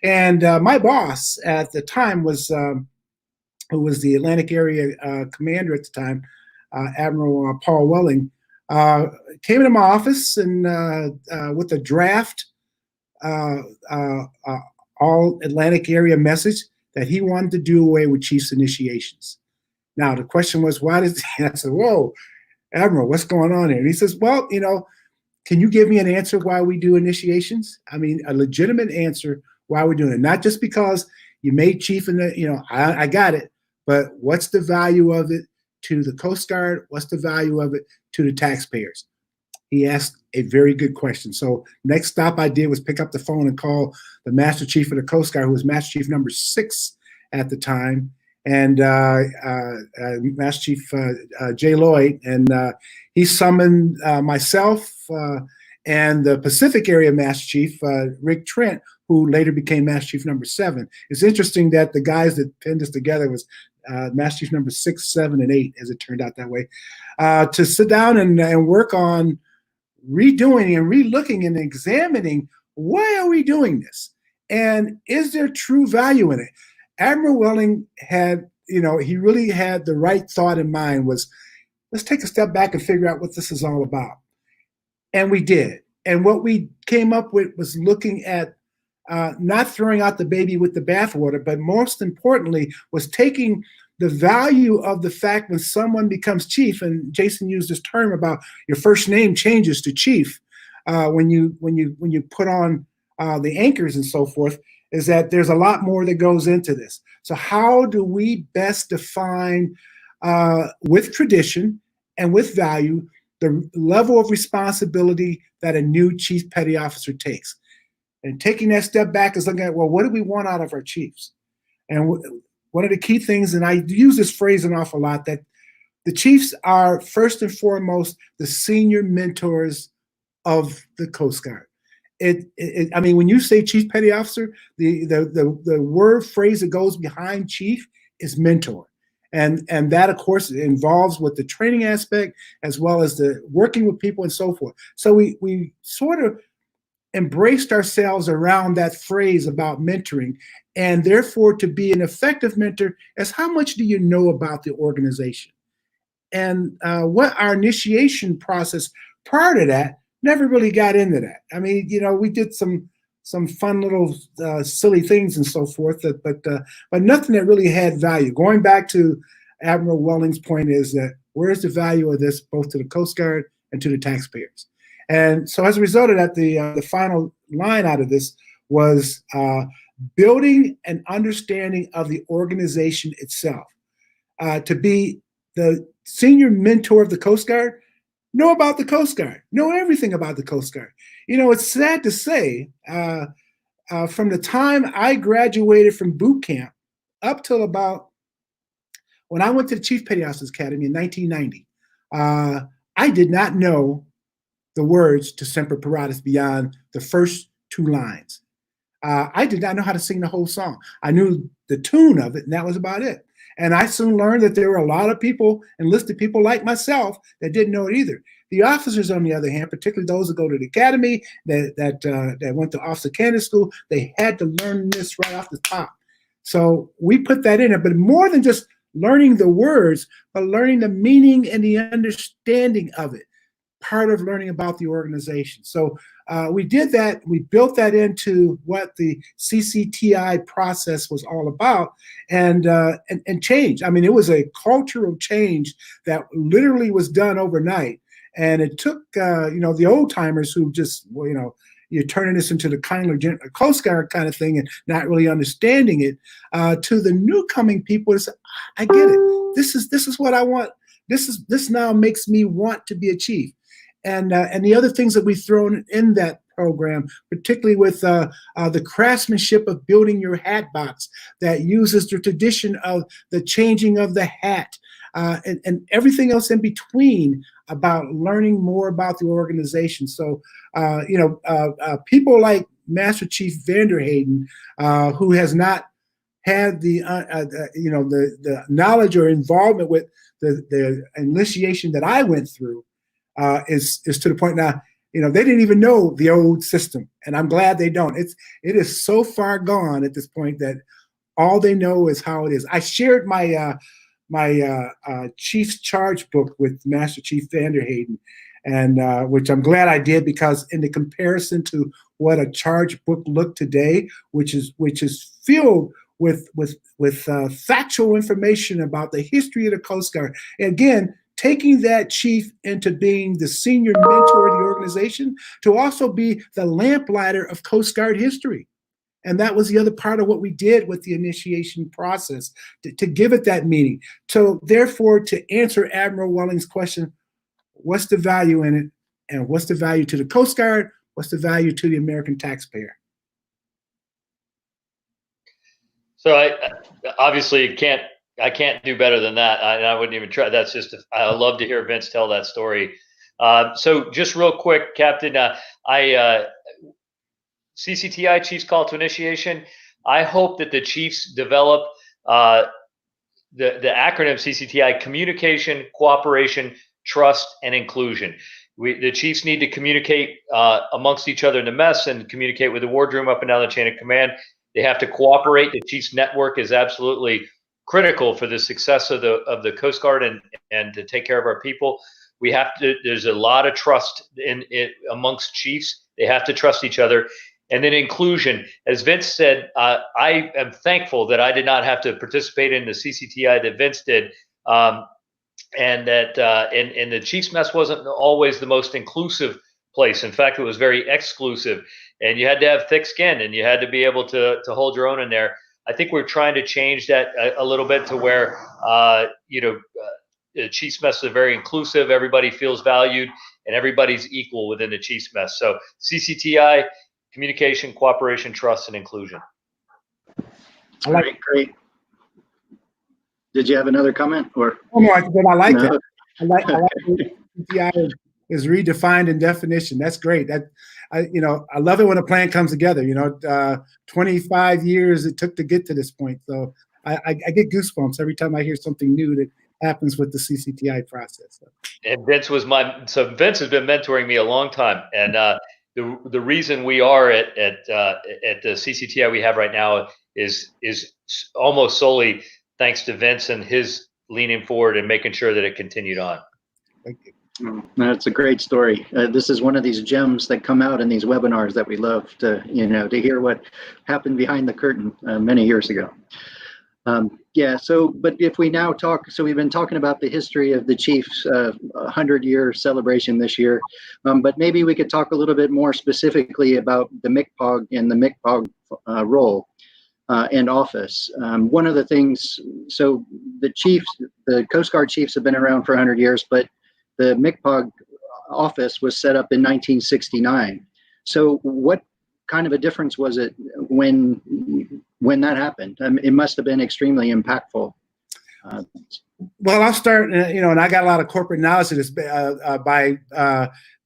And my boss at the time was, who was the Atlantic Area Commander at the time, Admiral Paul Welling, came into my office and with a draft all Atlantic area message that he wanted to do away with Chiefs initiations. Now, the question was, why does he? I said, whoa, Admiral, what's going on here? And he says, well, can you give me an answer why we do initiations? I mean, a legitimate answer why we're doing it. Not just because you made Chief and I got it, but what's the value of it to the Coast Guard? What's the value of it to the taxpayers? He asked a very good question. So next stop I did was pick up the phone and call the Master Chief of the Coast Guard, who was Master Chief number 6 at the time, and Master Chief Jay Lloyd. And he summoned myself and the Pacific Area Master Chief, Rick Trent, who later became Master Chief number 7. It's interesting that the guys that pinned us together was Master Chief number 6, 7, and 8, as it turned out that way, to sit down and work on redoing and relooking and examining, why are we doing this? And is there true value in it? Admiral Welling had, he really had the right thought in mind, was let's take a step back and figure out what this is all about. And we did. And what we came up with was looking at not throwing out the baby with the bathwater, but most importantly was taking the value of the fact when someone becomes Chief, and Jason used this term about your first name changes to Chief when you put on the anchors and so forth, is that there's a lot more that goes into this. So how do we best define with tradition and with value the level of responsibility that a new Chief Petty Officer takes? And taking that step back is looking at, well, what do we want out of our Chiefs? And one of the key things, and I use this phrase an awful lot, that the Chiefs are first and foremost the senior mentors of the Coast Guard. I mean, when you say Chief Petty Officer, the word phrase that goes behind Chief is mentor. And that, of course, involves with the training aspect as well as the working with people and so forth. So we sort of embraced ourselves around that phrase about mentoring, and therefore to be an effective mentor is how much do you know about the organization? And what our initiation process prior to that never really got into that. I mean, we did some fun little silly things and so forth, but nothing that really had value. Going back to Admiral Welling's point is that where's the value of this both to the Coast Guard and to the taxpayers? And so as a result of that, the final line out of this was building an understanding of the organization itself. To be the senior mentor of the Coast Guard, know about the Coast Guard, know everything about the Coast Guard. It's sad to say, from the time I graduated from boot camp up till about when I went to the Chief Petty Officers Academy in 1990, I did not know the words to Semper Paratus beyond the first two lines. I did not know how to sing the whole song. I knew the tune of it, and that was about it. And I soon learned that there were a lot of people, enlisted people like myself, that didn't know it either. The officers, on the other hand, particularly those that go to the academy, that went to officer candidate school, they had to learn this right off the top. So we put that in there, but more than just learning the words, but learning the meaning and the understanding of it, part of learning about the organization. So we did that. We built that into what the CCTI process was all about, and change. I mean, it was a cultural change that literally was done overnight. And it took, the old timers who just, you're turning this into the kindly Coast Guard kind of thing and not really understanding it, to the new coming people to say, I get it. This is what I want. This now makes me want to be a chief. And the other things that we've thrown in that program, particularly with the craftsmanship of building your hat box that uses the tradition of the changing of the hat, and everything else in between about learning more about the organization. So, people like Master Chief Vanderhaden, who has not had the knowledge or involvement with the initiation that I went through, is to the point now, they didn't even know the old system, and I'm glad they don't. It is so far gone at this point that all they know is how it is. I shared my Chief's Charge book with Master Chief Vanderhaden, and which I'm glad I did, because in the comparison to what a charge book looked today, which is filled with factual information about the history of the Coast Guard, and again, taking that chief into being the senior mentor of the organization to also be the lamplighter of Coast Guard history. And that was the other part of what we did with the initiation process, to give it that meaning. So therefore, to answer Admiral Welling's question, what's the value in it? And what's the value to the Coast Guard? What's the value to the American taxpayer? So I can't do better than that. I wouldn't even try. That's just, I love to hear Vince tell that story. So just real quick, Captain, CCTI, Chiefs Call to Initiation. I hope that the Chiefs develop the acronym CCTI: Communication, Cooperation, Trust, and Inclusion. The Chiefs need to communicate amongst each other in the mess and communicate with the wardroom up and down the chain of command. They have to cooperate. The Chiefs network is absolutely critical for the success of the Coast Guard and to take care of our people. We have to. There's a lot of trust in it amongst chiefs. They have to trust each other. And then inclusion, as Vince said, I am thankful that I did not have to participate in the CCTI that Vince did, and that and the Chiefs Mess wasn't always the most inclusive place. In fact, it was very exclusive, and you had to have thick skin, and you had to be able to hold your own in there. I think we're trying to change that a little bit to where the Chiefs Mess is very inclusive. Everybody feels valued, and everybody's equal within the Chiefs Mess. So CCTI. Communication, cooperation, trust, and inclusion. Great. Did you have another comment, or? Oh no, I like that. I like CCTI is redefined in definition. That's great. I love it when a plan comes together. 25 years it took to get to this point. So I get goosebumps every time I hear something new that happens with the CCTI process. And Vince Vince has been mentoring me a long time, and the reason we are at the CCTI we have right now is almost solely thanks to Vince and his leaning forward and making sure that it continued on. Thank you. That's a great story. This is one of these gems that come out in these webinars that we love to hear what happened behind the curtain many years ago. Yeah, so, but if we now talk, so we've been talking about the history of the Chiefs' 100-year celebration this year, but maybe we could talk a little bit more specifically about the MCPOG and the MCPOG role and office. One of the things, so the Chiefs, the Coast Guard Chiefs have been around for 100 years, but the MCPOG office was set up in 1969. So what kind of a difference was it when that happened? It must have been extremely impactful. Well, I'll start, and I got a lot of corporate knowledge of this by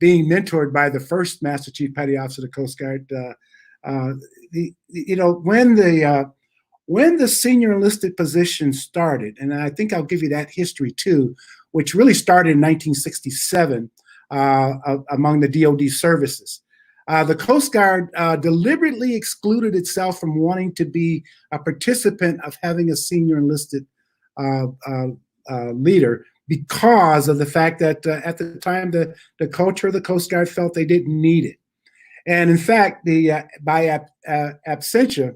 being mentored by the first Master Chief Petty Officer of the Coast Guard. When the senior enlisted position started, and I think I'll give you that history too, which really started in 1967 among the DoD services. The Coast Guard deliberately excluded itself from wanting to be a participant of having a senior enlisted leader because of the fact that at the time the culture of the Coast Guard felt they didn't need it. And in fact, by absentia,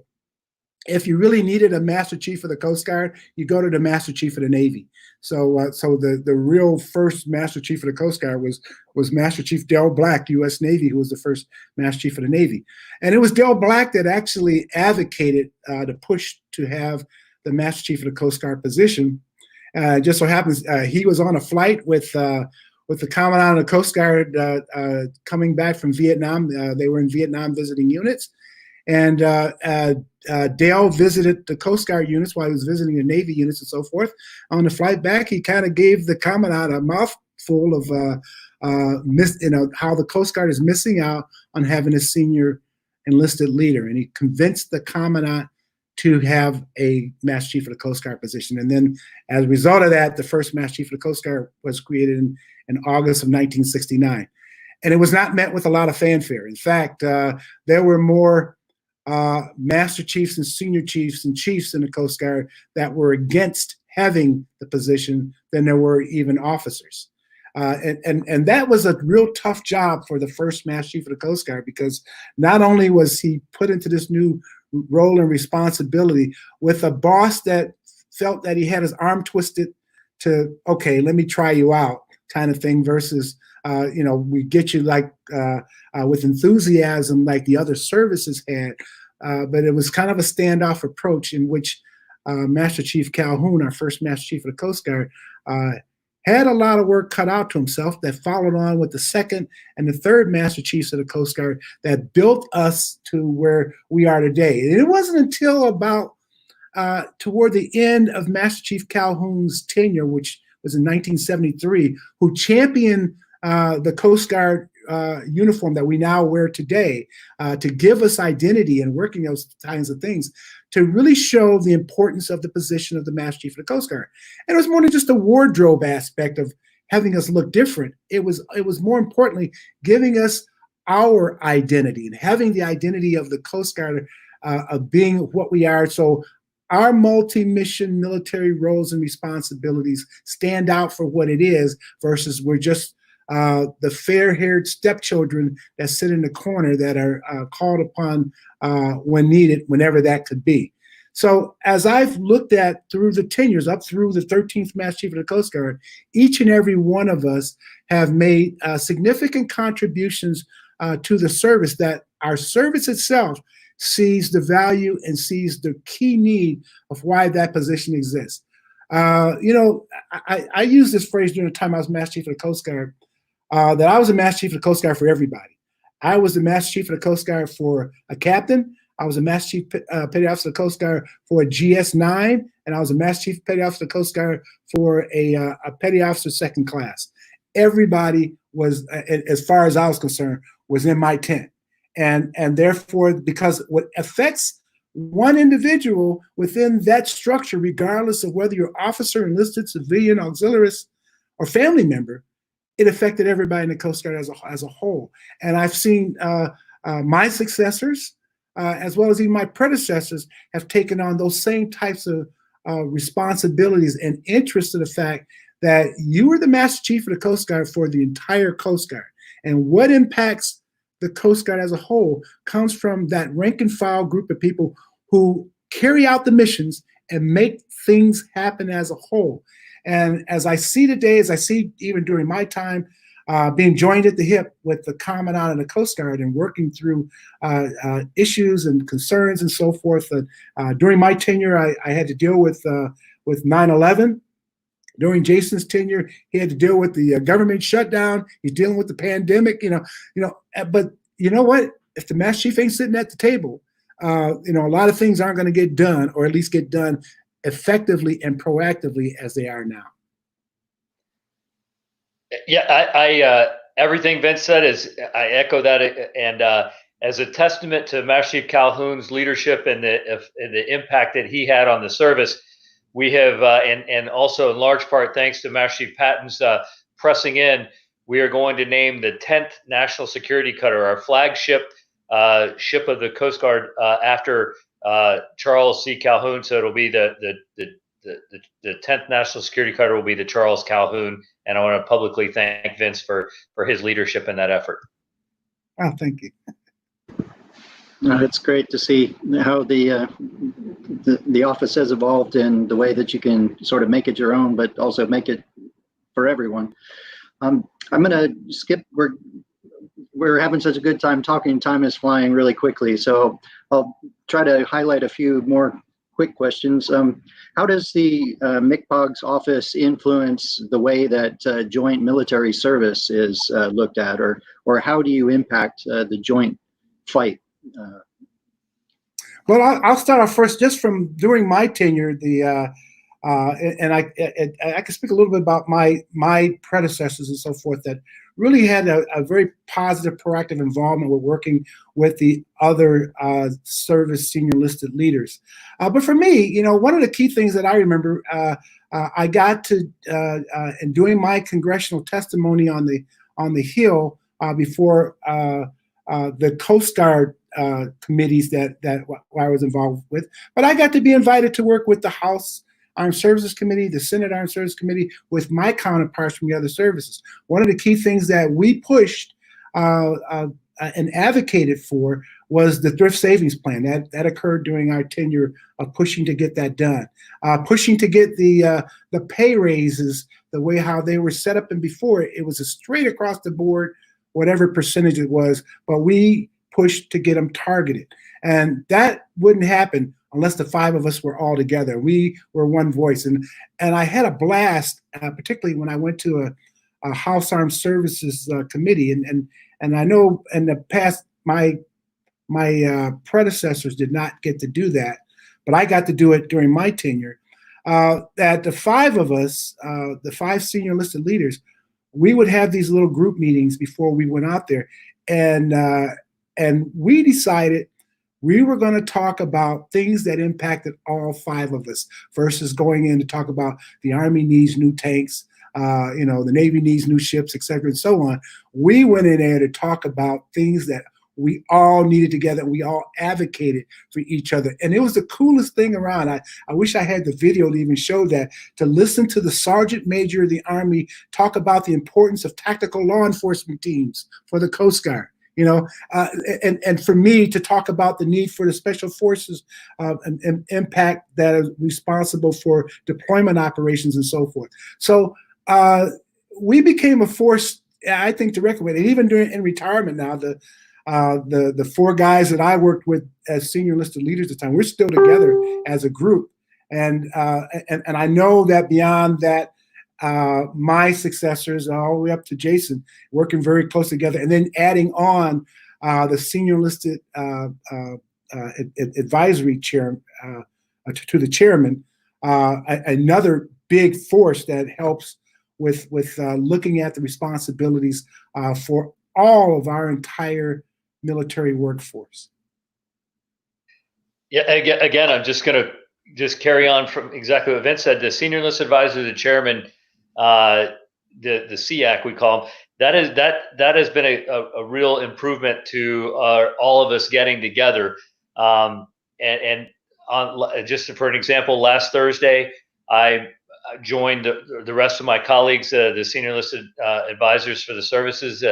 if you really needed a Master Chief of the Coast Guard, you go to the Master Chief of the Navy. So the real first Master Chief of the Coast Guard was Master Chief Dale Black, U.S. Navy, who was the first Master Chief of the Navy. And it was Dale Black that actually advocated the push to have the Master Chief of the Coast Guard position. Just so happens he was on a flight with the Commandant of the Coast Guard coming back from Vietnam. They were in Vietnam visiting units. And Dale visited the Coast Guard units while he was visiting the Navy units and so forth. On the flight back, he kind of gave the Commandant a mouthful of how the Coast Guard is missing out on having a senior enlisted leader. And he convinced the Commandant to have a Master Chief of the Coast Guard position. And then as a result of that, the first Master Chief of the Coast Guard was created in August of 1969. And it was not met with a lot of fanfare. In fact, there were more Master Chiefs and Senior Chiefs and Chiefs in the Coast Guard that were against having the position than there were even officers. And that was a real tough job for the first Master Chief of the Coast Guard, because not only was he put into this new role and responsibility with a boss that felt that he had his arm twisted to, okay, let me try you out kind of thing, versus we get you like with enthusiasm like the other services had. But it was kind of a standoff approach in which Master Chief Calhoun, our first Master Chief of the Coast Guard, had a lot of work cut out to himself that followed on with the second and the third Master Chiefs of the Coast Guard that built us to where we are today. And it wasn't until about toward the end of Master Chief Calhoun's tenure, which was in 1973, who championed the Coast Guard uniform that we now wear today to give us identity and working those kinds of things, to really show the importance of the position of the Master Chief of the Coast Guard. And it was more than just a wardrobe aspect of having us look different. It was more importantly giving us our identity and having the identity of the Coast Guard of being what we are. So our multi-mission military roles and responsibilities stand out for what it is, versus we're just the fair-haired stepchildren that sit in the corner that are called upon when needed, whenever that could be. So as I've looked at through the tenures, up through the 13th Master Chief of the Coast Guard, each and every one of us have made significant contributions to the service, that our service itself sees the value and sees the key need of why that position exists. I used this phrase during the time I was Master Chief of the Coast Guard, that I was a Master Chief of the Coast Guard for everybody. I was the Master Chief of the Coast Guard for a captain. I was a Master Chief Petty Officer of the Coast Guard for a GS-9, and I was a Master Chief Petty Officer of the Coast Guard for a Petty Officer second class. Everybody was, as far as I was concerned, was in my tent. And therefore, because what affects one individual within that structure, regardless of whether you're officer, enlisted, civilian, auxiliarist, or family member, it affected everybody in the Coast Guard as a whole. And I've seen my successors, as well as even my predecessors, have taken on those same types of responsibilities and interest in the fact that you were the Master Chief of the Coast Guard for the entire Coast Guard. And what impacts the Coast Guard as a whole comes from that rank and file group of people who carry out the missions and make things happen as a whole. And as I see today, as I see even during my time, being joined at the hip with the Commandant and the Coast Guard and working through issues and concerns and so forth. During my tenure, I had to deal with 9/11. During Jason's tenure, he had to deal with the government shutdown. He's dealing with the pandemic. But you know what? If the Master Chief ain't sitting at the table, a lot of things aren't going to get done, or at least get done effectively and proactively as they are now. Yeah, I everything Vince said I echo that, and as a testament to Master Chief Calhoun's leadership and the impact that he had on the service, we have and also in large part thanks to Master Chief Patton's pressing in, we are going to name the 10th National Security Cutter, our flagship ship of the Coast Guard, after Charles C. Calhoun. So it'll be the 10th National Security Cutter will be the Charles Calhoun. And I want to publicly thank Vince for his leadership in that effort. Oh, thank you. It's great to see how the office has evolved in the way that you can sort of make it your own, but also make it for everyone. I'm going to skip. We're having such a good time talking. Time is flying really quickly, so I'll try to highlight a few more quick questions. How does the MCPOCG office influence the way that joint military service is looked at, or how do you impact the joint fight? Well, I'll start off first. Just from during my tenure, and I can speak a little bit about my predecessors and so forth that really had a very positive, proactive involvement with working with the other service senior enlisted leaders. But for me, one of the key things that I remember, I got to in doing my congressional testimony on the Hill before the Coast Guard committees that I was involved with, but I got to be invited to work with the House Armed Services Committee, the Senate Armed Services Committee, with my counterparts from the other services. One of the key things that we pushed and advocated for was the thrift savings plan. That occurred during our tenure of pushing to get that done, pushing to get the pay raises the way how they were set up. And before, it was a straight across the board, whatever percentage it was, but we pushed to get them targeted. And that wouldn't happen unless the five of us were all together. We were one voice. And I had a blast, particularly when I went to a House Armed Services committee. And I know in the past, my predecessors did not get to do that, but I got to do it during my tenure. That the five of us, the five senior enlisted leaders, we would have these little group meetings before we went out there. And we decided we were going to talk about things that impacted all five of us versus going in to talk about the Army needs new tanks, the Navy needs new ships, et cetera, and so on. We went in there to talk about things that we all needed together. We all advocated for each other. And it was the coolest thing around. I wish I had the video to even show that, to listen to the Sergeant Major of the Army talk about the importance of tactical law enforcement teams for the Coast Guard. And for me to talk about the need for the special forces and impact that is responsible for deployment operations and so forth. So we became a force, I think, to reckon with. And even in retirement now, the four guys that I worked with as senior enlisted leaders at the time, we're still together as a group. And I know that beyond that, my successors all the way up to Jason, working very close together, and then adding on the senior enlisted advisory chair to the chairman, another big force that helps with looking at the responsibilities for all of our entire military workforce. Yeah, again, I'm just going to carry on from exactly what Vince said. The senior enlisted advisor, the chairman, the SEAC we call them, that has been a real improvement to all of us getting together. And on just for an example, last Thursday I joined the rest of my colleagues, the senior enlisted advisors for the services.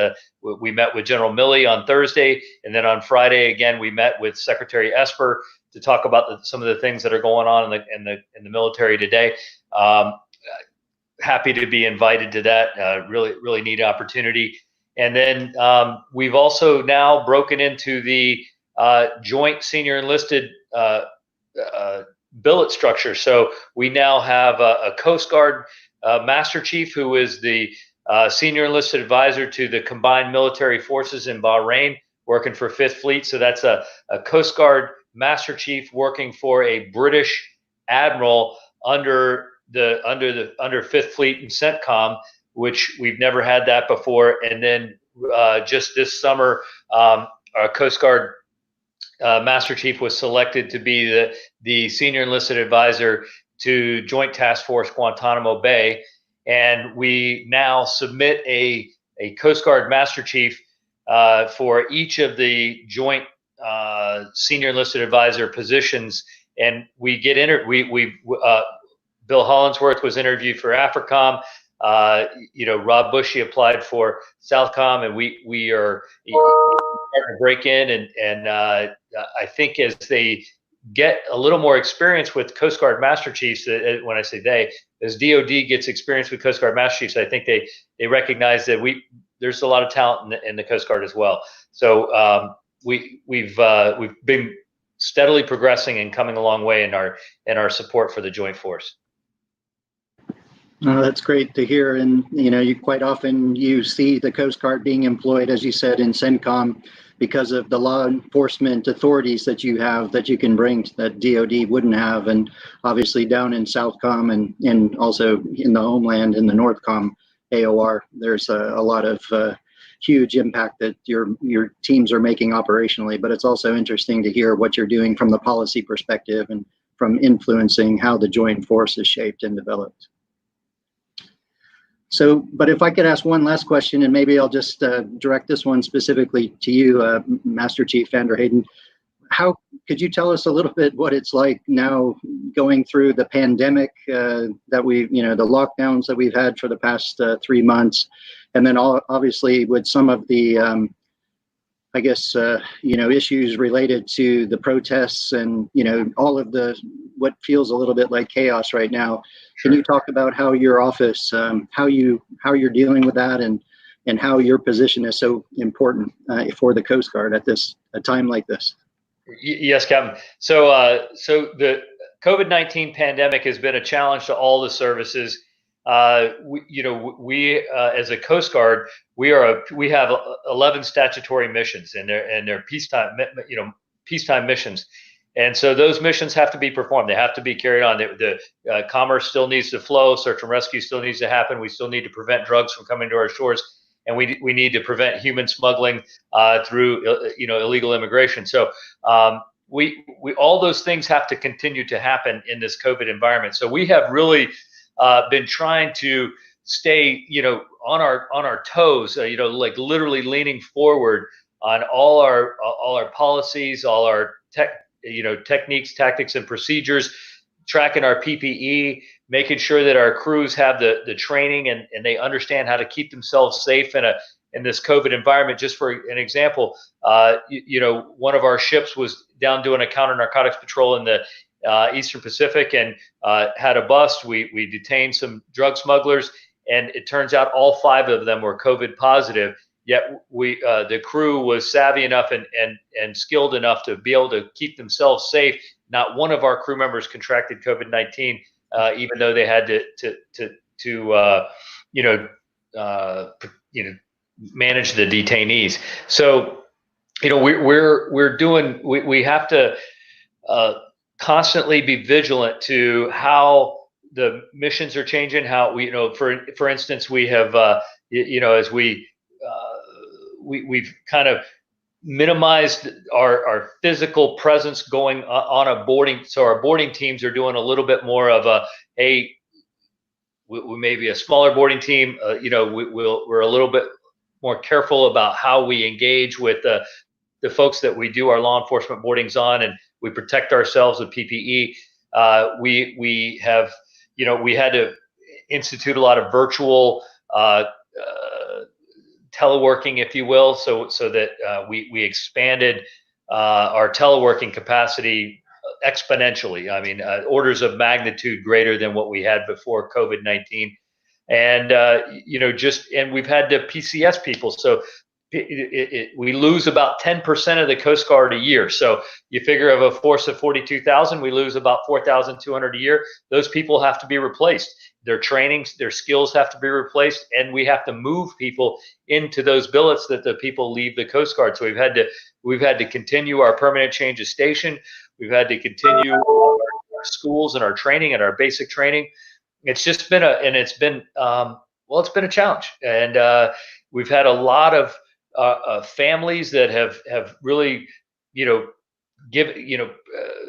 We met with General Milley on Thursday, and then on Friday again we met with Secretary Esper to talk about some of the things that are going on in the military today. Happy to be invited to that. Really neat opportunity. And then we've also now broken into the joint senior enlisted billet structure. So we now have a Coast Guard Master Chief who is the senior enlisted advisor to the combined military forces in Bahrain, working for Fifth Fleet. So that's a Coast Guard Master Chief working for a British admiral under Fifth Fleet and CENTCOM, which we've never had that before. And then just this summer, our Coast Guard Master Chief was selected to be the senior enlisted advisor to Joint Task Force Guantanamo Bay, and we now submit a Coast Guard Master Chief for each of the joint senior enlisted advisor positions, and we get Bill Hollinsworth was interviewed for AFRICOM. Rob Bushy applied for Southcom, and we are starting to break in, and I think as they get a little more experience with Coast Guard Master Chiefs, when I say they, as DoD gets experience with Coast Guard Master Chiefs, I think they recognize that there's a lot of talent in the Coast Guard as well. So we've been steadily progressing and coming a long way in our support for the Joint Force. Oh, that's great to hear. And, you quite often you see the Coast Guard being employed, as you said, in CENTCOM because of the law enforcement authorities that you have that you can bring that DoD wouldn't have. And obviously down in Southcom and also in the homeland in the Northcom AOR, there's a lot of huge impact that your teams are making operationally. But it's also interesting to hear what you're doing from the policy perspective and from influencing how the joint force is shaped and developed. So, but if I could ask one last question, and maybe I'll just direct this one specifically to you, Master Chief Vanderhaden. How could you tell us a little bit what it's like now going through the pandemic that the lockdowns that we've had for the past 3 months, and then obviously with some of the issues related to the protests and, all of what feels a little bit like chaos right now. Sure. Can you talk about how your office, how you're dealing with that and how your position is so important for the Coast Guard at a time like this? Yes, Captain. So the COVID-19 pandemic has been a challenge to all the services. We as a Coast Guard, we have 11 statutory missions, and they're peacetime missions, and so those missions have to be performed. They have to be carried on. The commerce still needs to flow. Search and rescue still needs to happen. We still need to prevent drugs from coming to our shores, and we need to prevent human smuggling through illegal immigration. So we all those things have to continue to happen in this COVID environment. So we have really been trying to stay, on our toes, like literally leaning forward on all our policies, all our techniques, tactics, and procedures, tracking our PPE, making sure that our crews have the training and they understand how to keep themselves safe in this COVID environment. Just for an example, one of our ships was down doing a counter narcotics patrol in the Eastern Pacific and had a bust. We detained some drug smugglers, and it turns out all 5 of them were COVID positive. Yet the crew was savvy enough and skilled enough to be able to keep themselves safe. Not one of our crew members contracted COVID-19, even though they had to manage the detainees. So, we have to constantly be vigilant to how the missions are changing. How for instance, we have as we've kind of minimized our physical presence going on a boarding. So our boarding teams are doing a little bit more of we may be a smaller boarding team. We're a little bit more careful about how we engage with the folks that we do our law enforcement boardings on, and we protect ourselves with PPE. We have, we had to institute a lot of virtual teleworking, if you will, so that we expanded our teleworking capacity exponentially. I mean, orders of magnitude greater than what we had before COVID-19. And and we've had to PCS people, so we lose about 10% of the Coast Guard a year. So you figure of a force of 42,000, we lose about 4,200 a year. Those people have to be replaced. Their trainings, their skills have to be replaced, and we have to move people into those billets that the people leave the Coast Guard. So we've had to continue our permanent change of station. We've had to continue our schools and our training and our basic training. It's just been it's been a challenge, and we've had a lot of families that have really,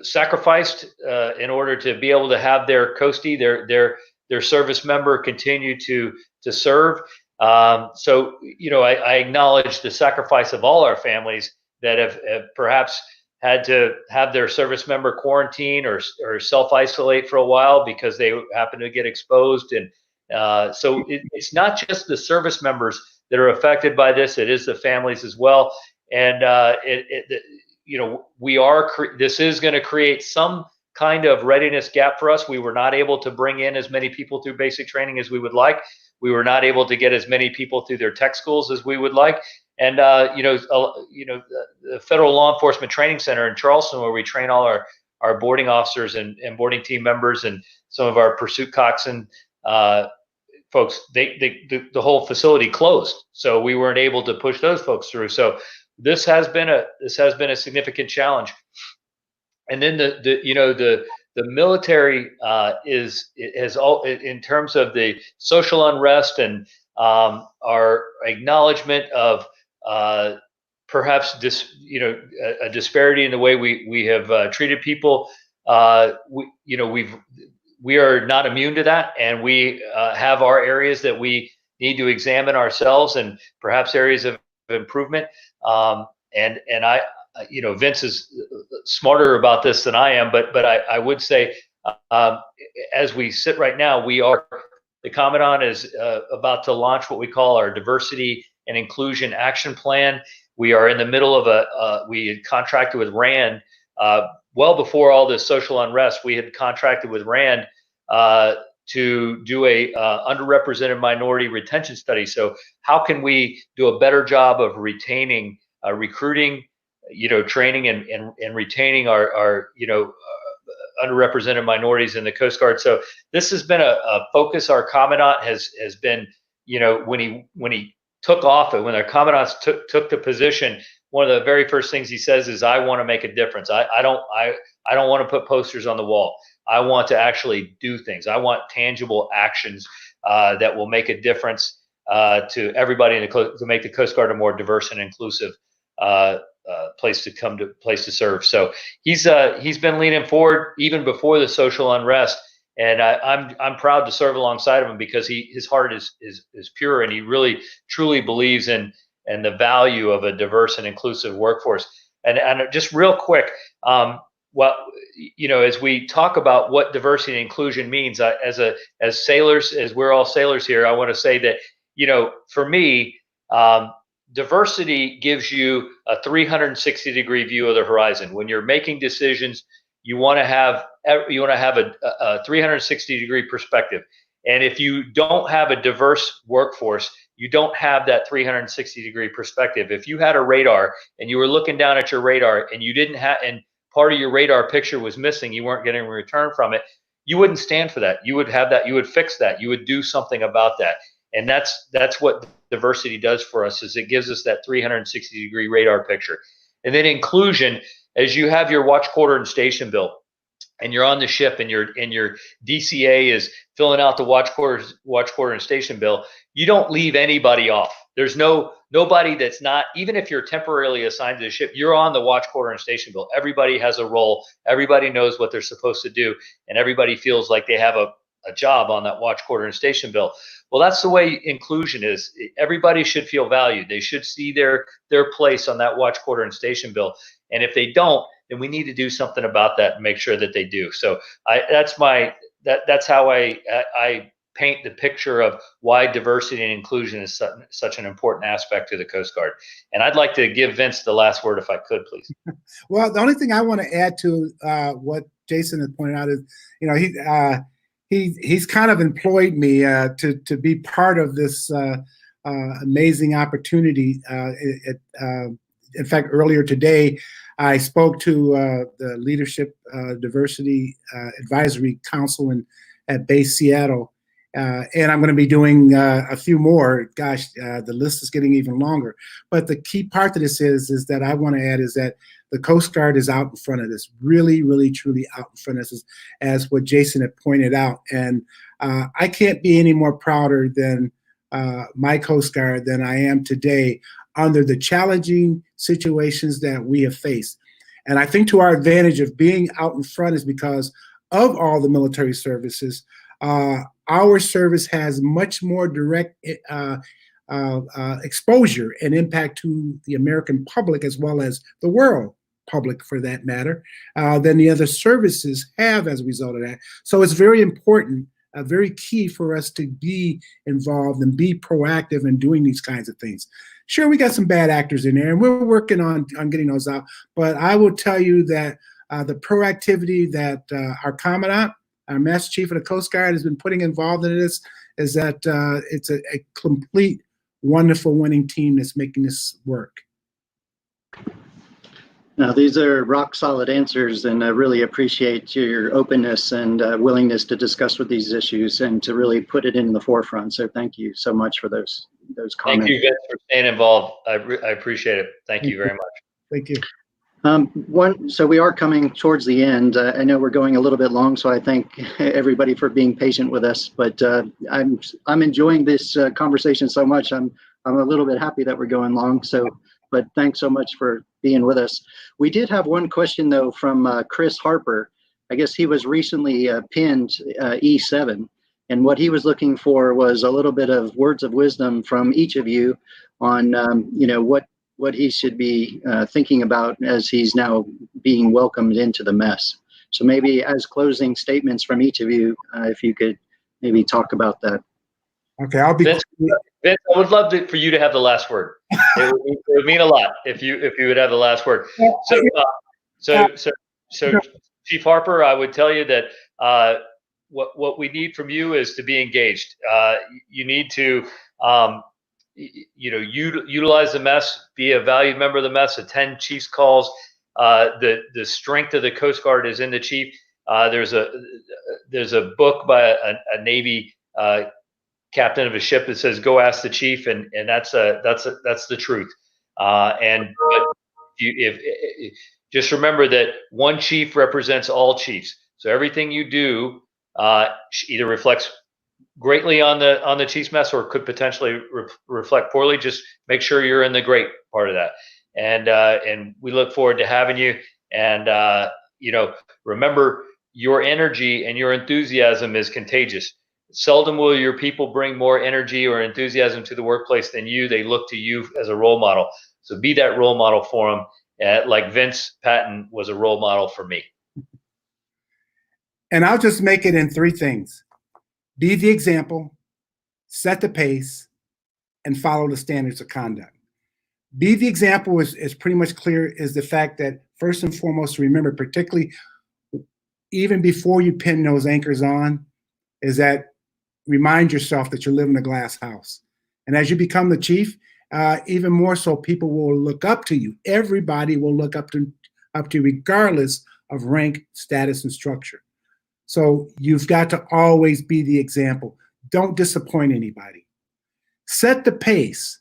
sacrificed in order to be able to have their coastie, their service member continue to serve. So I acknowledge the sacrifice of all our families that have perhaps had to have their service member quarantine or self-isolate for a while because they happen to get exposed. And so it's not just the service members that are affected by this, it is the families as well. And this is going to create some kind of readiness gap for us. We were not able to bring in as many people through basic training as we would like. We were not able to get as many people through their tech schools as we would like. And the Federal Law Enforcement Training Center in Charleston, where we train all our boarding officers and boarding team members and some of our pursuit coxswain folks, the whole facility closed, so we weren't able to push those folks through. So this has been a significant challenge. And then the military has all, in terms of the social unrest and our acknowledgement of perhaps a disparity in the way we have treated people. We are not immune to that, and we have our areas that we need to examine ourselves, and perhaps areas of improvement. And I, Vince is smarter about this than I am, but I would say, as we sit right now, the Commandant is about to launch what we call our diversity and inclusion action plan. We are in the middle of we had contracted with RAND well before all this social unrest. We had contracted with RAND to do a underrepresented minority retention study. So how can we do a better job of retaining, recruiting, training and retaining our underrepresented minorities in the Coast Guard. So this has been a focus. Our Commandant has been, when he took office, when our Commandant took the position, one of the very first things he says is, "I want to make a difference. I don't want to put posters on the wall. I want to actually do things. I want tangible actions that will make a difference to everybody to make the Coast Guard a more diverse and inclusive place to serve." So he's been leaning forward even before the social unrest, and I'm proud to serve alongside of him because his heart is pure, and he really truly believes in the value of a diverse and inclusive workforce. And just real quick, as we talk about what diversity and inclusion means, as sailors, as we're all sailors here, I want to say that, for me, diversity gives you a 360-degree view of the horizon. When you're making decisions, you want to have a 360-degree perspective. And if you don't have a diverse workforce, you don't have that 360-degree perspective. If you had a radar and you were looking down at your radar and you didn't have, and part of your radar picture was missing, you weren't getting a return from it, you wouldn't stand for that. You would have that. You would fix that. You would do something about that. And that's what diversity does for us, is it gives us that 360-degree radar picture. And then inclusion, as you have your watch quarter and station bill, and you're on the ship, and your DCA is filling out the watch quarter and station bill, you don't leave anybody off. There's nobody that's not, even if you're temporarily assigned to the ship, you're on the watch quarter and station bill. Everybody has a role. Everybody knows what they're supposed to do, and everybody feels like they have a job on that watch quarter and station bill. Well, that's the way inclusion is. Everybody should feel valued. They should see their place on that watch quarter and station bill. And if they don't, then we need to do something about that and make sure that they do. So that's how I paint the picture of why diversity and inclusion is such an important aspect to the Coast Guard. And I'd like to give Vince the last word, if I could, please. Well, the only thing I want to add to what Jason had pointed out is, you know, he's kind of employed me to be part of this amazing opportunity. In fact, earlier today, I spoke to the Leadership Diversity Advisory Council at Base Seattle, and I'm going to be doing a few more. Gosh, the list is getting even longer. But the key part to this is that I want to add is that the Coast Guard is out in front of this, really, really, truly out in front of this, as what Jason had pointed out. And I can't be any more prouder than my Coast Guard than I am today under the challenging situations that we have faced. And I think to our advantage of being out in front is because of all the military services, our service has much more direct exposure and impact to the American public as well as the world public, for that matter, than the other services have as a result of that. So it's very important, very key for us to be involved and be proactive in doing these kinds of things. Sure, we got some bad actors in there, and we're working on getting those out. But I will tell you that the proactivity that our Commandant, our Master Chief of the Coast Guard, has been putting involved in this is that it's a complete, wonderful winning team that's making this work. Now, these are rock solid answers, and I really appreciate your openness and willingness to discuss with these issues and to really put it in the forefront. So thank you so much for those comments. Thank you, Vince, for staying involved. I appreciate it. Thank you very much. Thank you. So we are coming towards the end. I know we're going a little bit long, so I thank everybody for being patient with us. But I'm enjoying this conversation so much. I'm a little bit happy that we're going long. But thanks so much for being with us. We did have one question though from Chris Harper. I guess he was recently pinned E7, and what he was looking for was a little bit of words of wisdom from each of you on what he should be thinking about as he's now being welcomed into the mess. So maybe as closing statements from each of you, if you could maybe talk about that. Okay, I'll be. Vince, I would love for you to have the last word. It would mean a lot if you would have the last word. So Chief Harper, I would tell you that what we need from you is to be engaged. You need to utilize the mess, be a valued member of the mess, attend Chief's calls. The strength of the Coast Guard is in the Chief. There's a book by a Navy captain of a ship that says, "Go ask the Chief," and that's the truth. Just remember that one chief represents all chiefs. So everything you do either reflects greatly on the Chief's mess or could potentially reflect poorly. Just make sure you're in the great part of that. And we look forward to having you. And remember, your energy and your enthusiasm is contagious. Seldom will your people bring more energy or enthusiasm to the workplace than you. They look to you as a role model. So be that role model for them, like Vince Patton was a role model for me. And I'll just make it in three things. Be the example, set the pace, and follow the standards of conduct. Be the example is pretty much clear, is the fact that first and foremost, remember, particularly even before you pin those anchors on, is that remind yourself that you live in a glass house. And as you become the chief, even more so, people will look up to you. Everybody will look up to you regardless of rank, status, and structure. So you've got to always be the example. Don't disappoint anybody. Set the pace.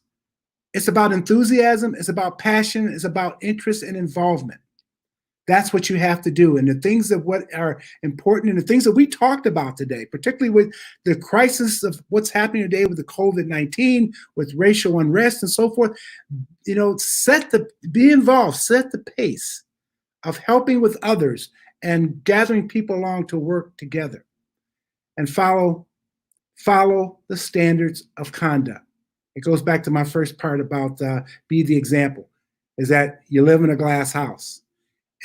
It's about enthusiasm. It's about passion. It's about interest and involvement. That's what you have to do. And the things that what are important and the things that we talked about today, particularly with the crisis of what's happening today with the COVID-19, with racial unrest and so forth, be involved, set the pace of helping with others and gathering people along to work together, and follow the standards of conduct. It goes back to my first part about be the example, is that you live in a glass house.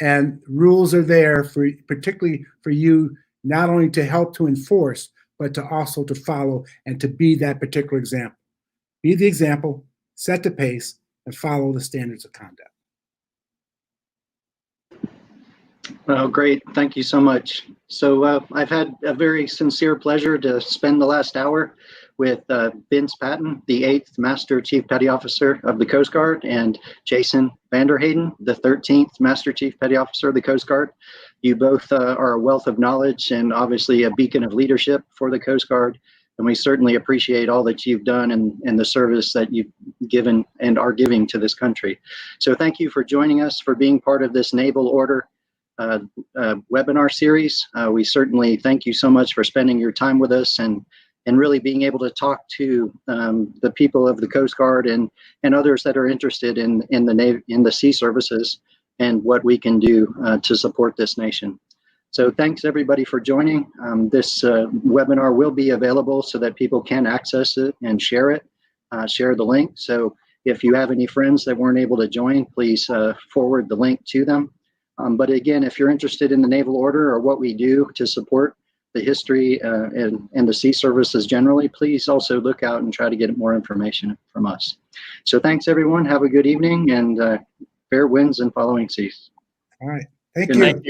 And rules are there particularly for you, not only to help to enforce, but to also to follow and to be that particular example. Be the example, set the pace, and follow the standards of conduct. Well, great. Thank you so much. So I've had a very sincere pleasure to spend the last hour with Vince Patton, the 8th Master Chief Petty Officer of the Coast Guard, and Jason Vanderhaden, the 13th Master Chief Petty Officer of the Coast Guard. You both are a wealth of knowledge and obviously a beacon of leadership for the Coast Guard. And we certainly appreciate all that you've done and the service that you've given and are giving to this country. So thank you for joining us, for being part of this Naval Order webinar series. We certainly thank you so much for spending your time with us and really being able to talk to the people of the Coast Guard and others that are interested in the sea services and what we can do to support this nation. So thanks everybody for joining. This webinar will be available so that people can access it and share it, share the link. So if you have any friends that weren't able to join, please forward the link to them. But again, if you're interested in the Naval Order or what we do to support the history and the sea services generally, please also look out and try to get more information from us. So thanks everyone. Have a good evening and fair winds and following seas. All right. Thank Good you. night.